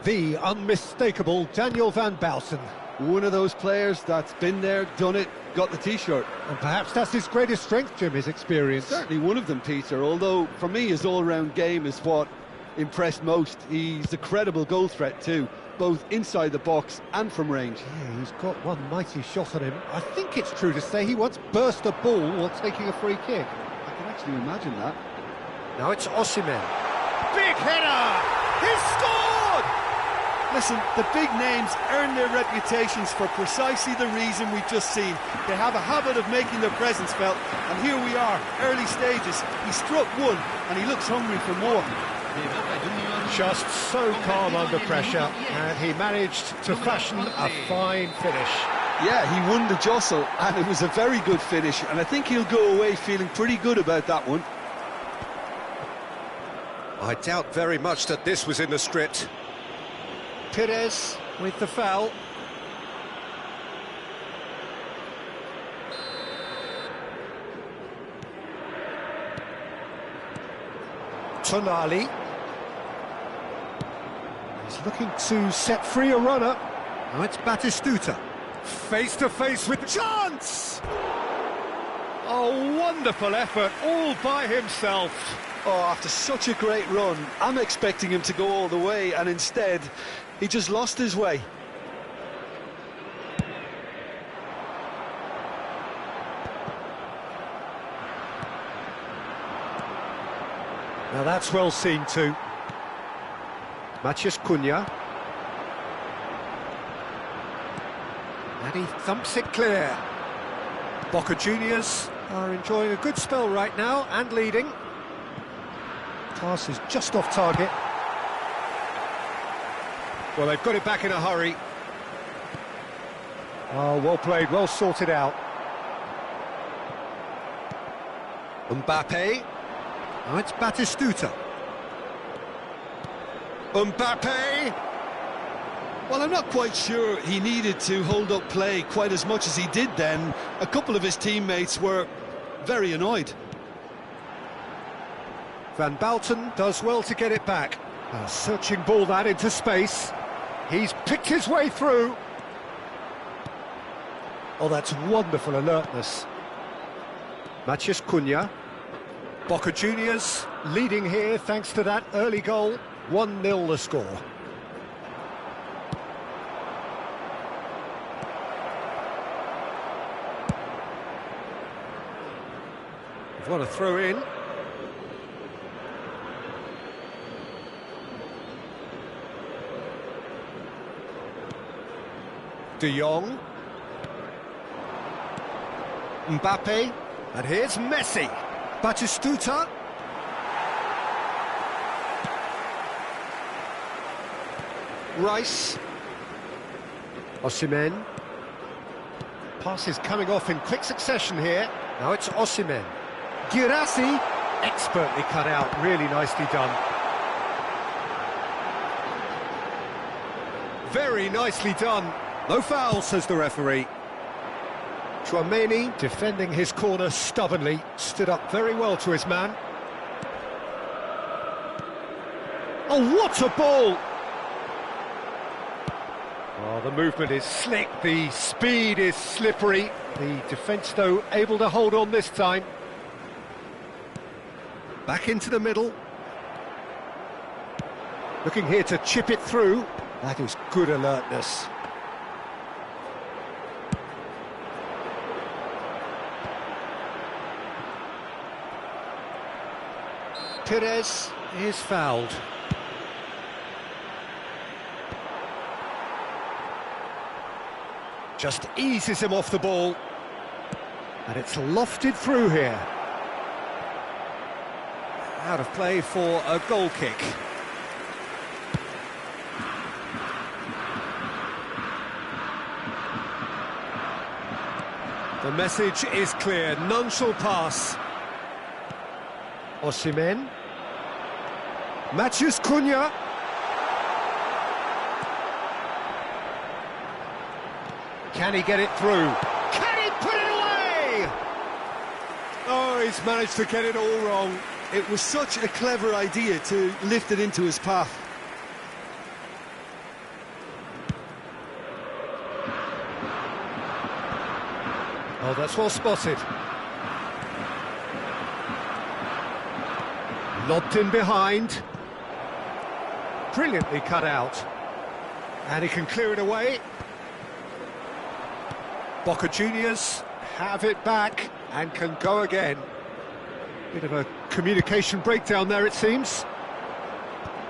The unmistakable Daniel Van Bouten. One of those players that's been there, done it, got the T-shirt. And perhaps that's his greatest strength, Jim, his experience. Certainly one of them, Peter, although for me his all-round game is what impressed most. He's a credible goal threat too, both inside the box and from range. Yeah, he's got one mighty shot on him. I think it's true to say he once burst a ball while taking a free kick. I can actually imagine that. Now it's Osimhen. Big header! He's scored! Listen, the big names earn their reputations for precisely the reason we've just seen. They have a habit of making their presence felt, and here we are, early stages. He struck one, and he looks hungry for more. Just so calm under pressure, and he managed to fashion a fine finish. Yeah, he won the jostle, and it was a very good finish, and I think he'll go away feeling pretty good about that one. I doubt very much that this was in the script. Pires with the foul. Tonali. He's looking to set free a runner. Now it's Batistuta. Face to face with chance! Oh, wonderful effort, all by himself. Oh, after such a great run, I'm expecting him to go all the way, and instead, he just lost his way. Now that's well seen too. Matheus Cunha. And he thumps it clear. Boca Juniors are enjoying a good spell right now and leading. Pass is just off target. Well, they've got it back in a hurry. Oh, well played, well sorted out. Mbappe. Now it's Batistuta. Mbappe. Well, I'm not quite sure he needed to hold up play quite as much as he did then. A couple of his teammates were very annoyed. Van Bouten does well to get it back. A searching ball that into space. He's picked his way through. Oh, that's wonderful alertness. Matheus Cunha. Boca Juniors leading here thanks to that early goal. 1-0 the score. We've got a throw in. De Jong. Mbappe. And here's Messi. Batistuta. Rice. Osimhen. Pass is coming off in quick succession here. Now it's Osimhen. Guirassy. Expertly cut out. Really nicely done. Very nicely done. No foul, says the referee. Tchouaméni, defending his corner stubbornly, stood up very well to his man. Oh, what a ball! Oh, the movement is slick, the speed is slippery. The defence, though, able to hold on this time. Back into the middle. Looking here to chip it through. That is good alertness. Perez is fouled. Just eases him off the ball. And it's lofted through here. Out of play for a goal kick. The message is clear, none shall pass. Osimhen. Matheus Cunha. Can he get it through? Can he put it away? Oh, he's managed to get it all wrong. It was such a clever idea to lift it into his path. Oh, that's well spotted. Lobbed in behind. Brilliantly cut out. And he can clear it away. Boca Juniors have it back and can go again. Bit of a communication breakdown there, it seems.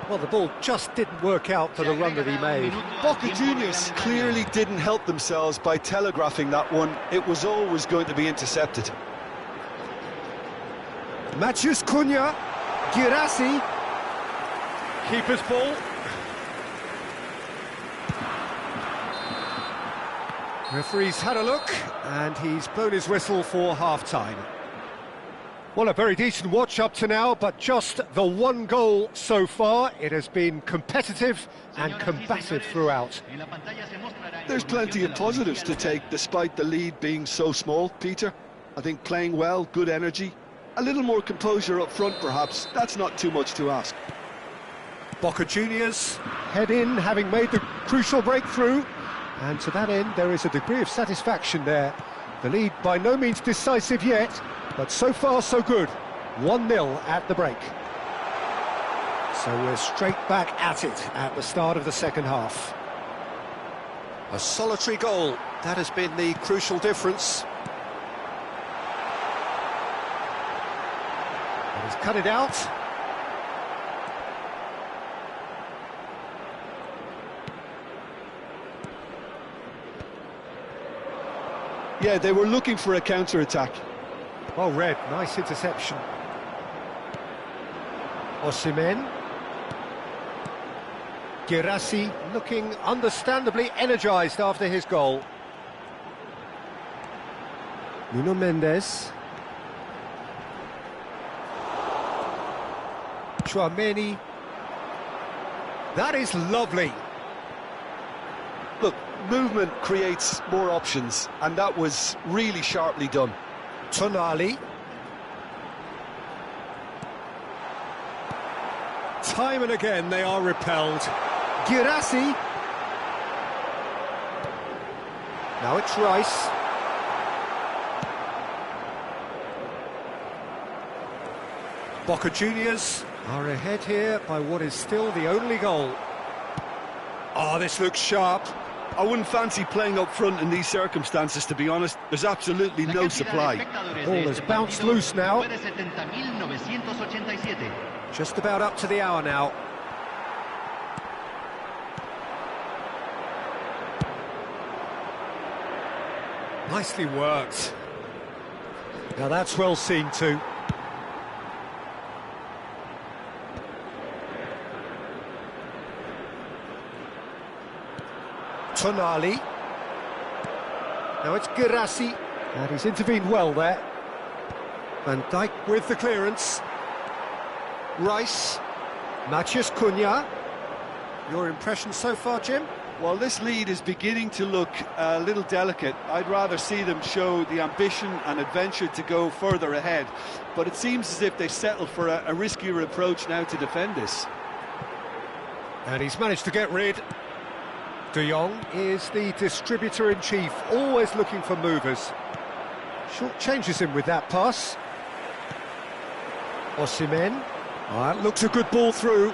Well, the ball just didn't work out for the run that he made. Boca Juniors clearly didn't help themselves by telegraphing that one. It was always going to be intercepted. Matheus Cunha, Guirassy, keeper's ball. Referee's had a look, and he's blown his whistle for half-time. Well, a very decent watch up to now, but just the one goal so far. It has been competitive and combative throughout. There's plenty of positives to take, despite the lead being so small, Peter. I think playing well, good energy, a little more composure up front, perhaps. That's not too much to ask. Boca Juniors head in, having made the crucial breakthrough. And to that end, there is a degree of satisfaction there. The lead by no means decisive yet, but so far so good. 1-0 at the break. So we're straight back at it at the start of the second half. A solitary goal, that has been the crucial difference. And he's cut it out. Yeah, they were looking for a counter-attack. Oh, Red, nice interception. Osimhen. Guirassy looking understandably energised after his goal. Nuno Mendes. Tchouaméni. That is lovely. Look, movement creates more options, and that was really sharply done. Tonali. Time and again they are repelled. Guirassy. Now it's Rice. Boca Juniors are ahead here by what is still the only goal. Oh, this looks sharp. I wouldn't fancy playing up front in these circumstances, to be honest. There's absolutely no supply. Ball has bounced loose now. Just about up to the hour now. Nicely worked. Now that's well seen too. Tonali. Now it's Guirassy, and he's intervened well there. Van Dijk with the clearance. Rice. Matheus Cunha. Your impression so far, Jim? Well, this lead is beginning to look a little delicate. I'd rather see them show the ambition and adventure to go further ahead. But it seems as if they settle for a riskier approach now to defend this. And he's managed to get rid. De Jong is the distributor-in-chief, always looking for movers. Short changes him with that pass. Osimhen. That looks a good ball through.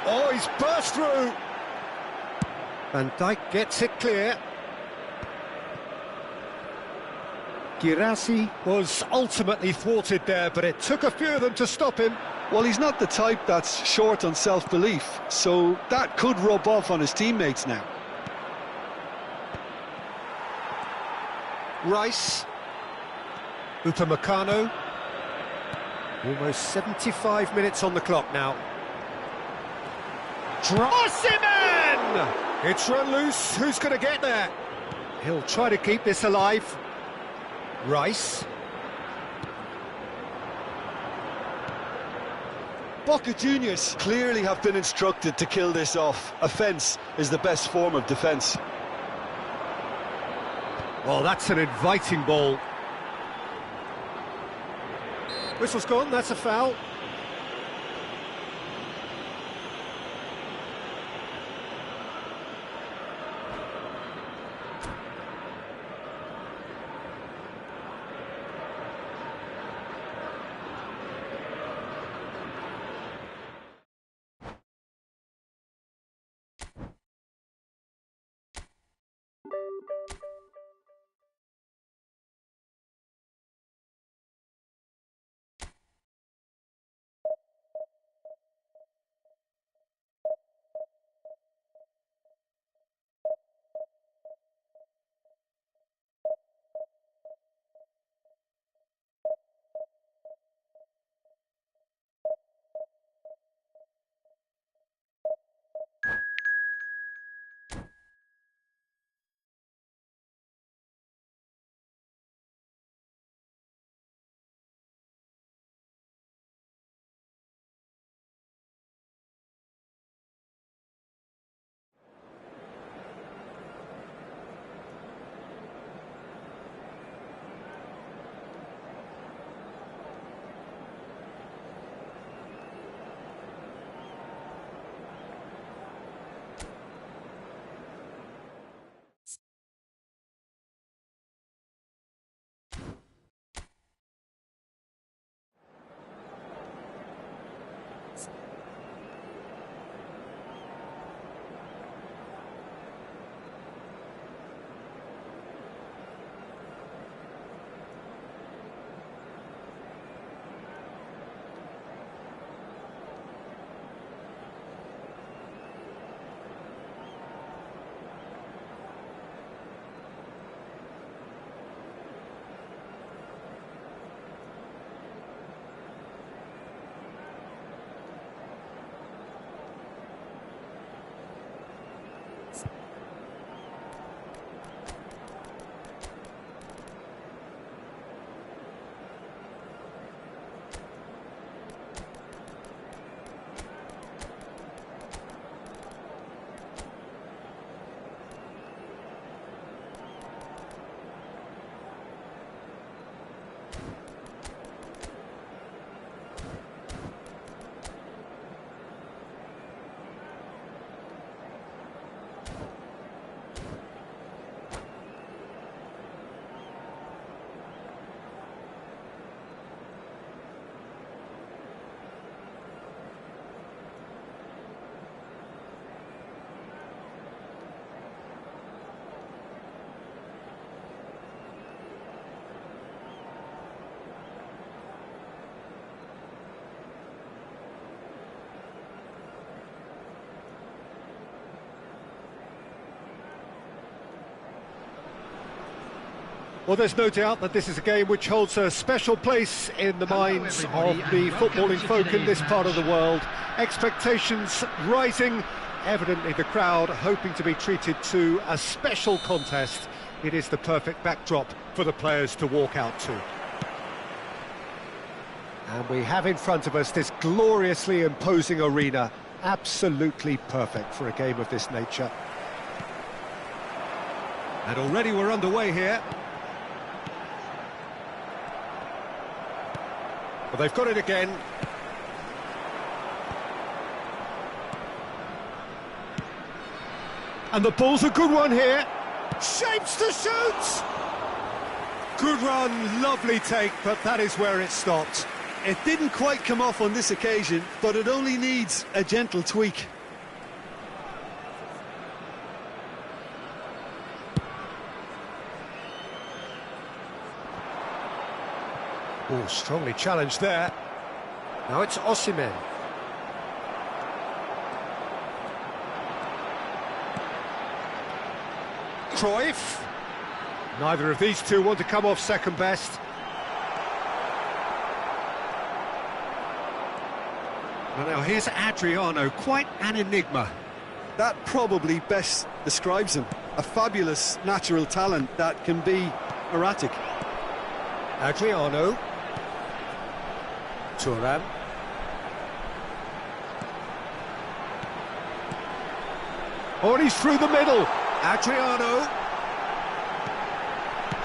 Oh, he's burst through. Van Dijk gets it clear. Guirassy was ultimately thwarted there, but it took a few of them to stop him. Well, he's not the type that's short on self-belief, so that could rub off on his teammates now. Rice. Upamecano. Almost 75 minutes on the clock now. Osimhen! It's run loose. Who's going to get there? He'll try to keep this alive. Rice. Boca Juniors clearly have been instructed to kill this off. Offence is the best form of defence. Well, that's an inviting ball. Whistle's gone, that's a foul. Well, there's no doubt that this is a game which holds a special place in the minds of the footballing folk in this part of the world. Expectations rising, evidently the crowd hoping to be treated to a special contest. It is the perfect backdrop for the players to walk out to. And we have in front of us this gloriously imposing arena, absolutely perfect for a game of this nature. And already we're underway here. Well, they've got it again. And the ball's a good one here. Shapes to shoot! Good run, lovely take, but that is where it stopped. It didn't quite come off on this occasion, but it only needs a gentle tweak. Oh, strongly challenged there. Now it's Osimhen. Cruyff. Neither of these two want to come off second best. Well, now here's Adriano, quite an enigma. That probably best describes him. A fabulous natural talent that can be erratic. Adriano. Thuram. Oh, and he's through the middle. Adriano.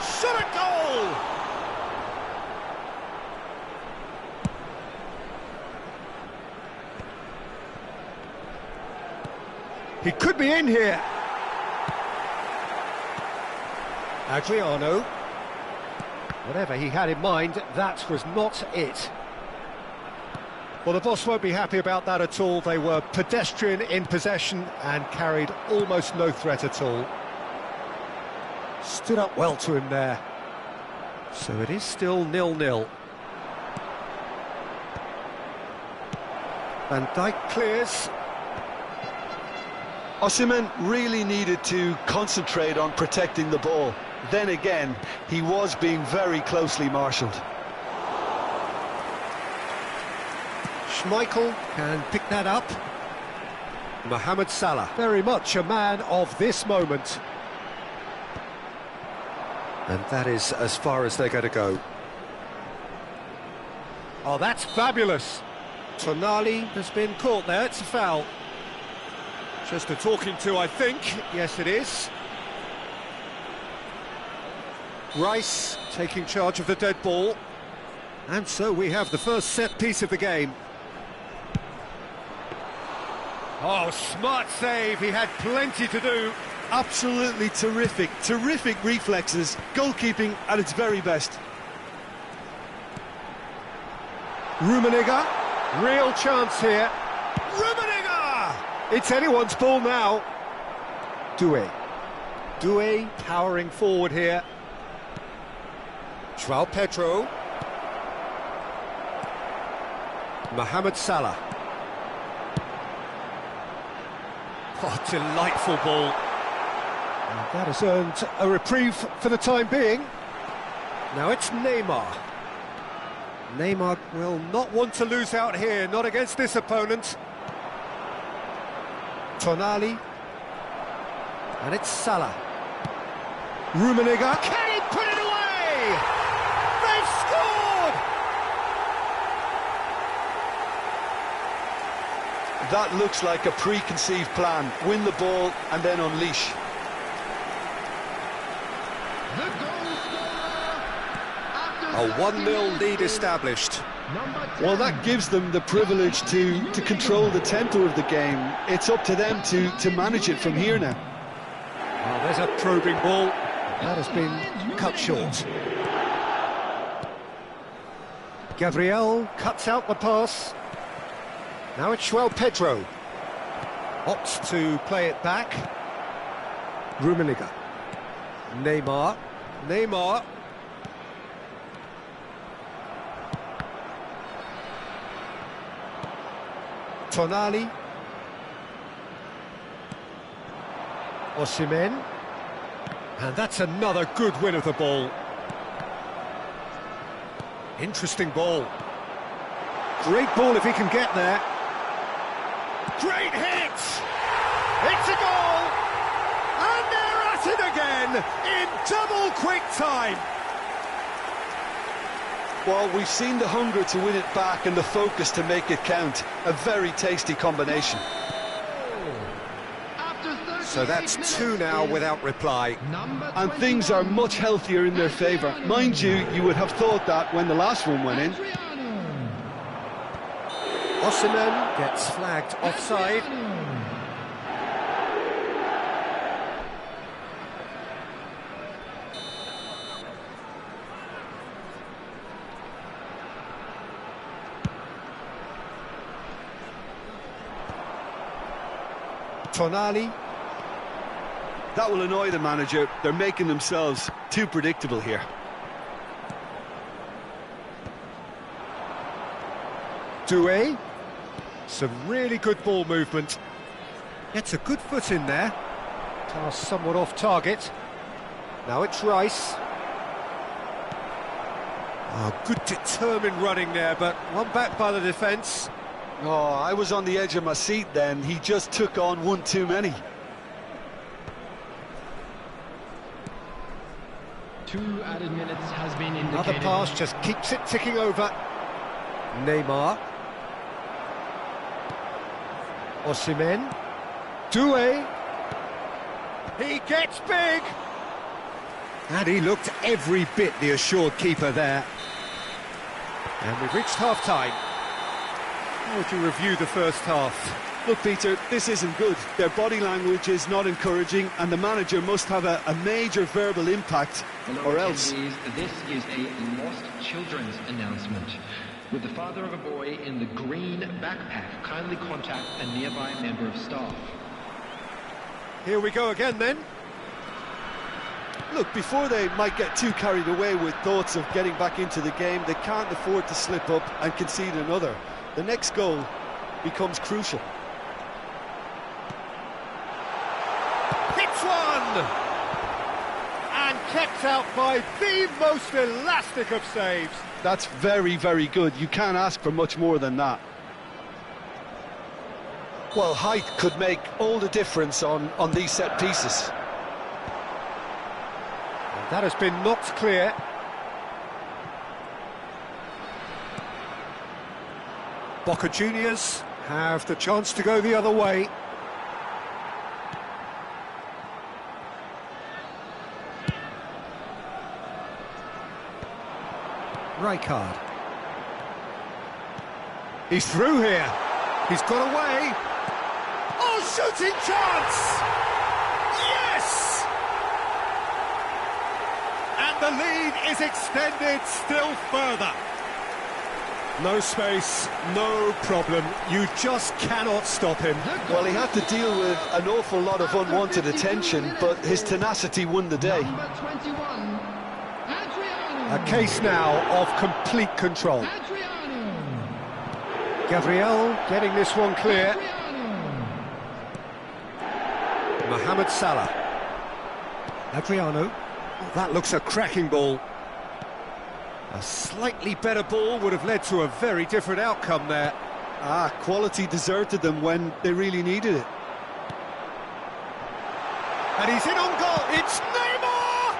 Shot a goal! He could be in here. Adriano. Whatever he had in mind, that was not it. Well, the boss won't be happy about that at all. They were pedestrian in possession and carried almost no threat at all. Stood up well to him there. So it is still 0-0. Van Dijk clears. Osimhen really needed to concentrate on protecting the ball. Then again, he was being very closely marshalled. Schmeichel can pick that up. Mohamed Salah, very much a man of this moment. And that is as far as they're going to go. Oh, that's fabulous. Tonali has been caught there, it's a foul. Just a talking to, I think. Yes, it is. Rice taking charge of the dead ball. And so we have the first set piece of the game. Oh, smart save, he had plenty to do. Absolutely terrific reflexes, goalkeeping at its very best. Rummenigge, real chance here. Rummenigge! It's anyone's ball now. Doué powering forward here. João Pedro. Mohamed Salah. Oh, delightful ball. And that has earned a reprieve for the time being. Now it's Neymar. Neymar will not want to lose out here, not against this opponent. Tonali. And it's Salah. Rummenigge. Can he put it away? They've scored! That looks like a preconceived plan. Win the ball and then unleash. A 1-0 lead established. Well, that gives them the privilege to control the tempo of the game. It's up to them to manage it from here now. Oh, there's a probing ball. That has been cut short. Gabriel cuts out the pass. Now it's João Pedro. Opts to play it back. Rummenigge. Neymar. Tonali. Osimhen. And that's another good win of the ball. Interesting ball. Great ball if he can get there. Great hit! It's a goal! And they're at it again in double quick time. Well, we've seen the hunger to win it back and the focus to make it count. A very tasty combination. So that's two now without reply. And things are much healthier in their favour. Mind you, you would have thought that when the last one went in. Osimhen gets flagged offside. Tonali. That will annoy the manager. They're making themselves too predictable here. Doué. Some really good ball movement. Gets a good foot in there. Pass somewhat off target. Now it's Rice. Oh, good determined running there, but one back by the defence. Oh, I was on the edge of my seat then. He just took on one too many. 2 added minutes has been indicated. Another pass just keeps it ticking over. Neymar. Osimhen. Doué. He gets big. And he looked every bit the assured keeper there. And we've reached half-time. How would you review the first half? Look, Peter, this isn't good. Their body language is not encouraging, and the manager must have a major verbal impact, or else. This is a lost children's announcement. With the father of a boy in the green backpack, kindly contact a nearby member of staff. Here we go again then. Look, before they might get too carried away with thoughts of getting back into the game, they can't afford to slip up and concede another. The next goal becomes crucial. Hits one! And kept out by the most elastic of saves. That's very, very good. You can't ask for much more than that. Well, height could make all the difference on these set pieces. That has been knocked clear. Boca Juniors have the chance to go the other way. Rijkaard. He's through here. He's got away. Oh, shooting chance! Yes! And the lead is extended still further. No space, no problem. You just cannot stop him. Well, he had to deal with an awful lot of unwanted attention, but his tenacity won the day. Number 21, Adriano. A case now of complete control. Adriano. Gabriel getting this one clear. Adriano. Mohamed Salah. Adriano. Oh, that looks a cracking ball. A slightly better ball would have led to a very different outcome there. Quality deserted them when they really needed it. And he's in on goal. It's Neymar!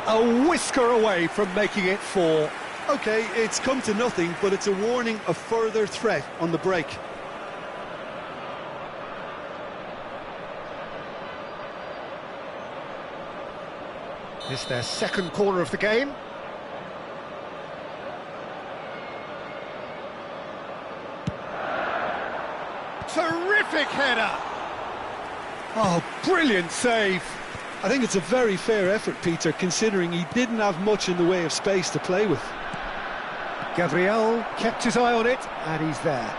A whisker away from making it 4. Okay, it's come to nothing, but it's a warning of further threat on the break. It's their second corner of the game. Terrific header! Oh, brilliant save! I think it's a very fair effort, Peter, considering he didn't have much in the way of space to play with. Gabriel kept his eye on it, and he's there.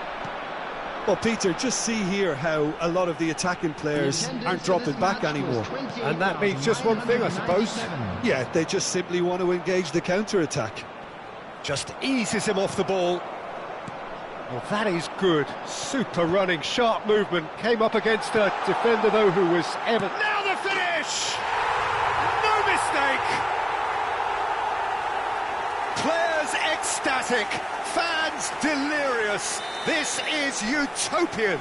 Well, Peter, just see here how a lot of the attacking players aren't dropping back anymore. And that means just one thing, I suppose. Yeah, they just simply want to engage the counter-attack. Just eases him off the ball. Well, that is good. Super running, sharp movement. Came up against a defender, though, who was ever... Now the finish! No mistake! Players ecstatic. Fans delirious. This is utopian.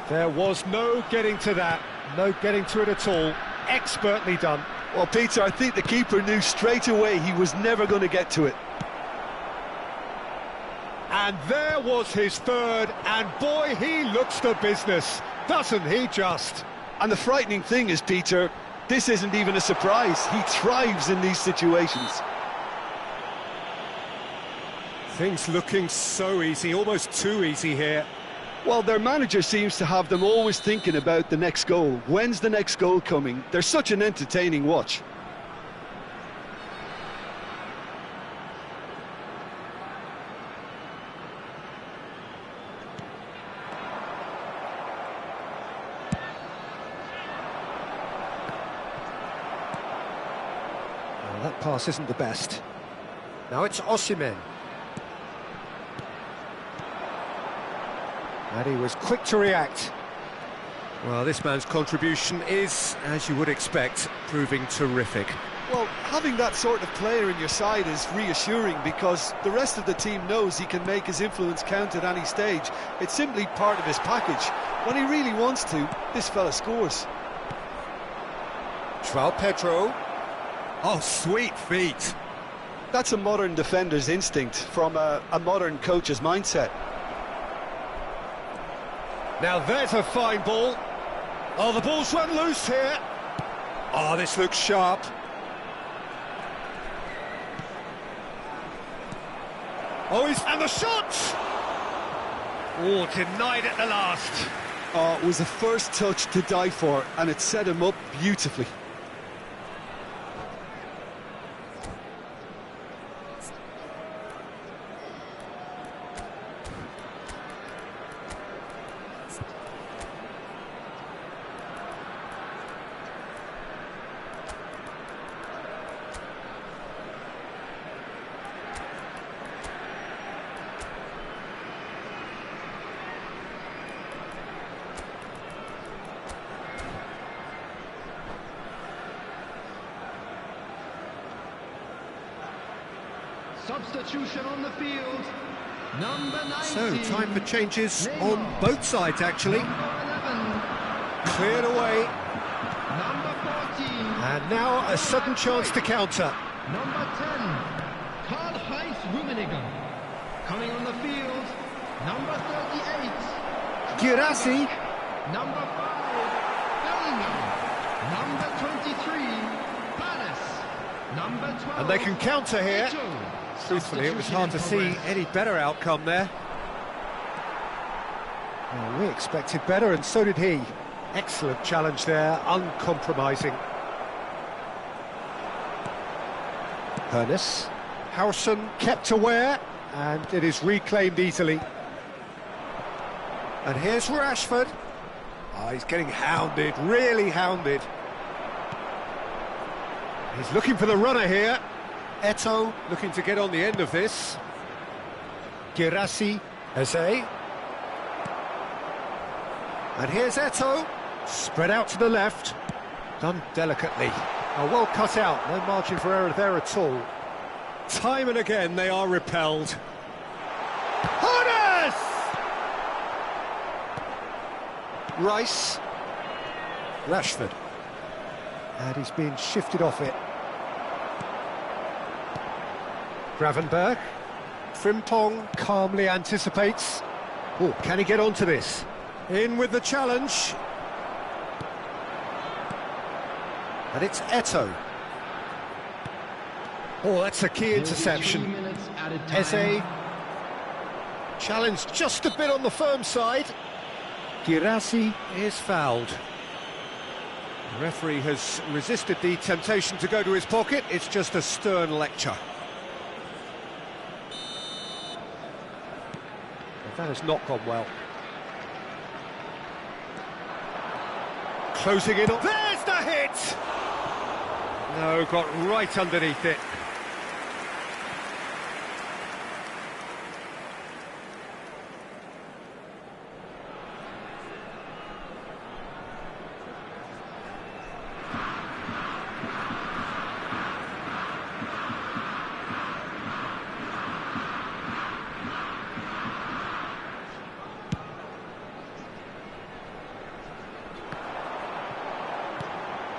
There was no getting to that. No getting to it at all. Expertly done. Well, Peter, I think the keeper knew straight away he was never going to get to it. And there was his third, and boy, he looks the business, doesn't he just? And the frightening thing is, Peter, this isn't even a surprise. He thrives in these situations. Things looking so easy, almost too easy here. Well, their manager seems to have them always thinking about the next goal. When's the next goal coming? They're such an entertaining watch. Well, that pass isn't the best. Now it's Osimhen. And he was quick to react. Well, this man's contribution is, as you would expect, proving terrific. Well, having that sort of player in your side is reassuring because the rest of the team knows he can make his influence count at any stage. It's simply part of his package. When he really wants to, this fella scores. João Pedro. Oh, sweet feet. That's a modern defender's instinct from a modern coach's mindset. Now there's a fine ball. Oh, the ball's run loose here. Oh, this looks sharp. Oh, and the shot! Oh, denied at the last. Oh, it was a first touch to die for, and it set him up beautifully. Substitution on the field. Number 19. So, time for changes on both sides, actually. Number 11. Cleared away. Number 14. And now a sudden chance to counter. Number 10. Karl-Heinz Rummenigge. Coming on the field. Number 38. Guirassy. Number 5. Bellingham. Number 23. Paris. Number 12. And they can counter here. Ito. Truthfully, it was hard to see any better outcome there. Well, we expected better, and so did he. Excellent challenge there, uncompromising. Hernes. Howson kept aware, and it is reclaimed easily. And here's Rashford. Oh, he's getting hounded, really hounded. He's looking for the runner here. Eto'o looking to get on the end of this. Guirassy, Eze. And here's Eto'o, spread out to the left. Done delicately. Oh, well cut out, no margin for error there at all. Time and again they are repelled. Hernes! Rice. Rashford. And he's being shifted off it. Gravenberg. Frimpong calmly anticipates. Oh, can he get onto this? In with the challenge. And it's Eto'o. Oh, that's a key interception. 3 minutes added time. Eze. Challenged just a bit on the firm side. Guirassy is fouled. The referee has resisted the temptation to go to his pocket. It's just a stern lecture. That has not gone well. Closing it up. There's the hit! No, got right underneath it.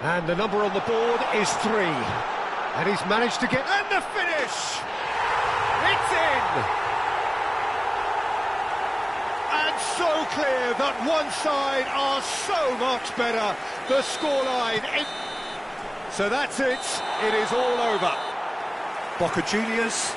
And the number on the board is 3. And he's managed to get... And the finish! It's in! And so clear that one side are so much better. The scoreline... So that's it. It is all over. Boca Juniors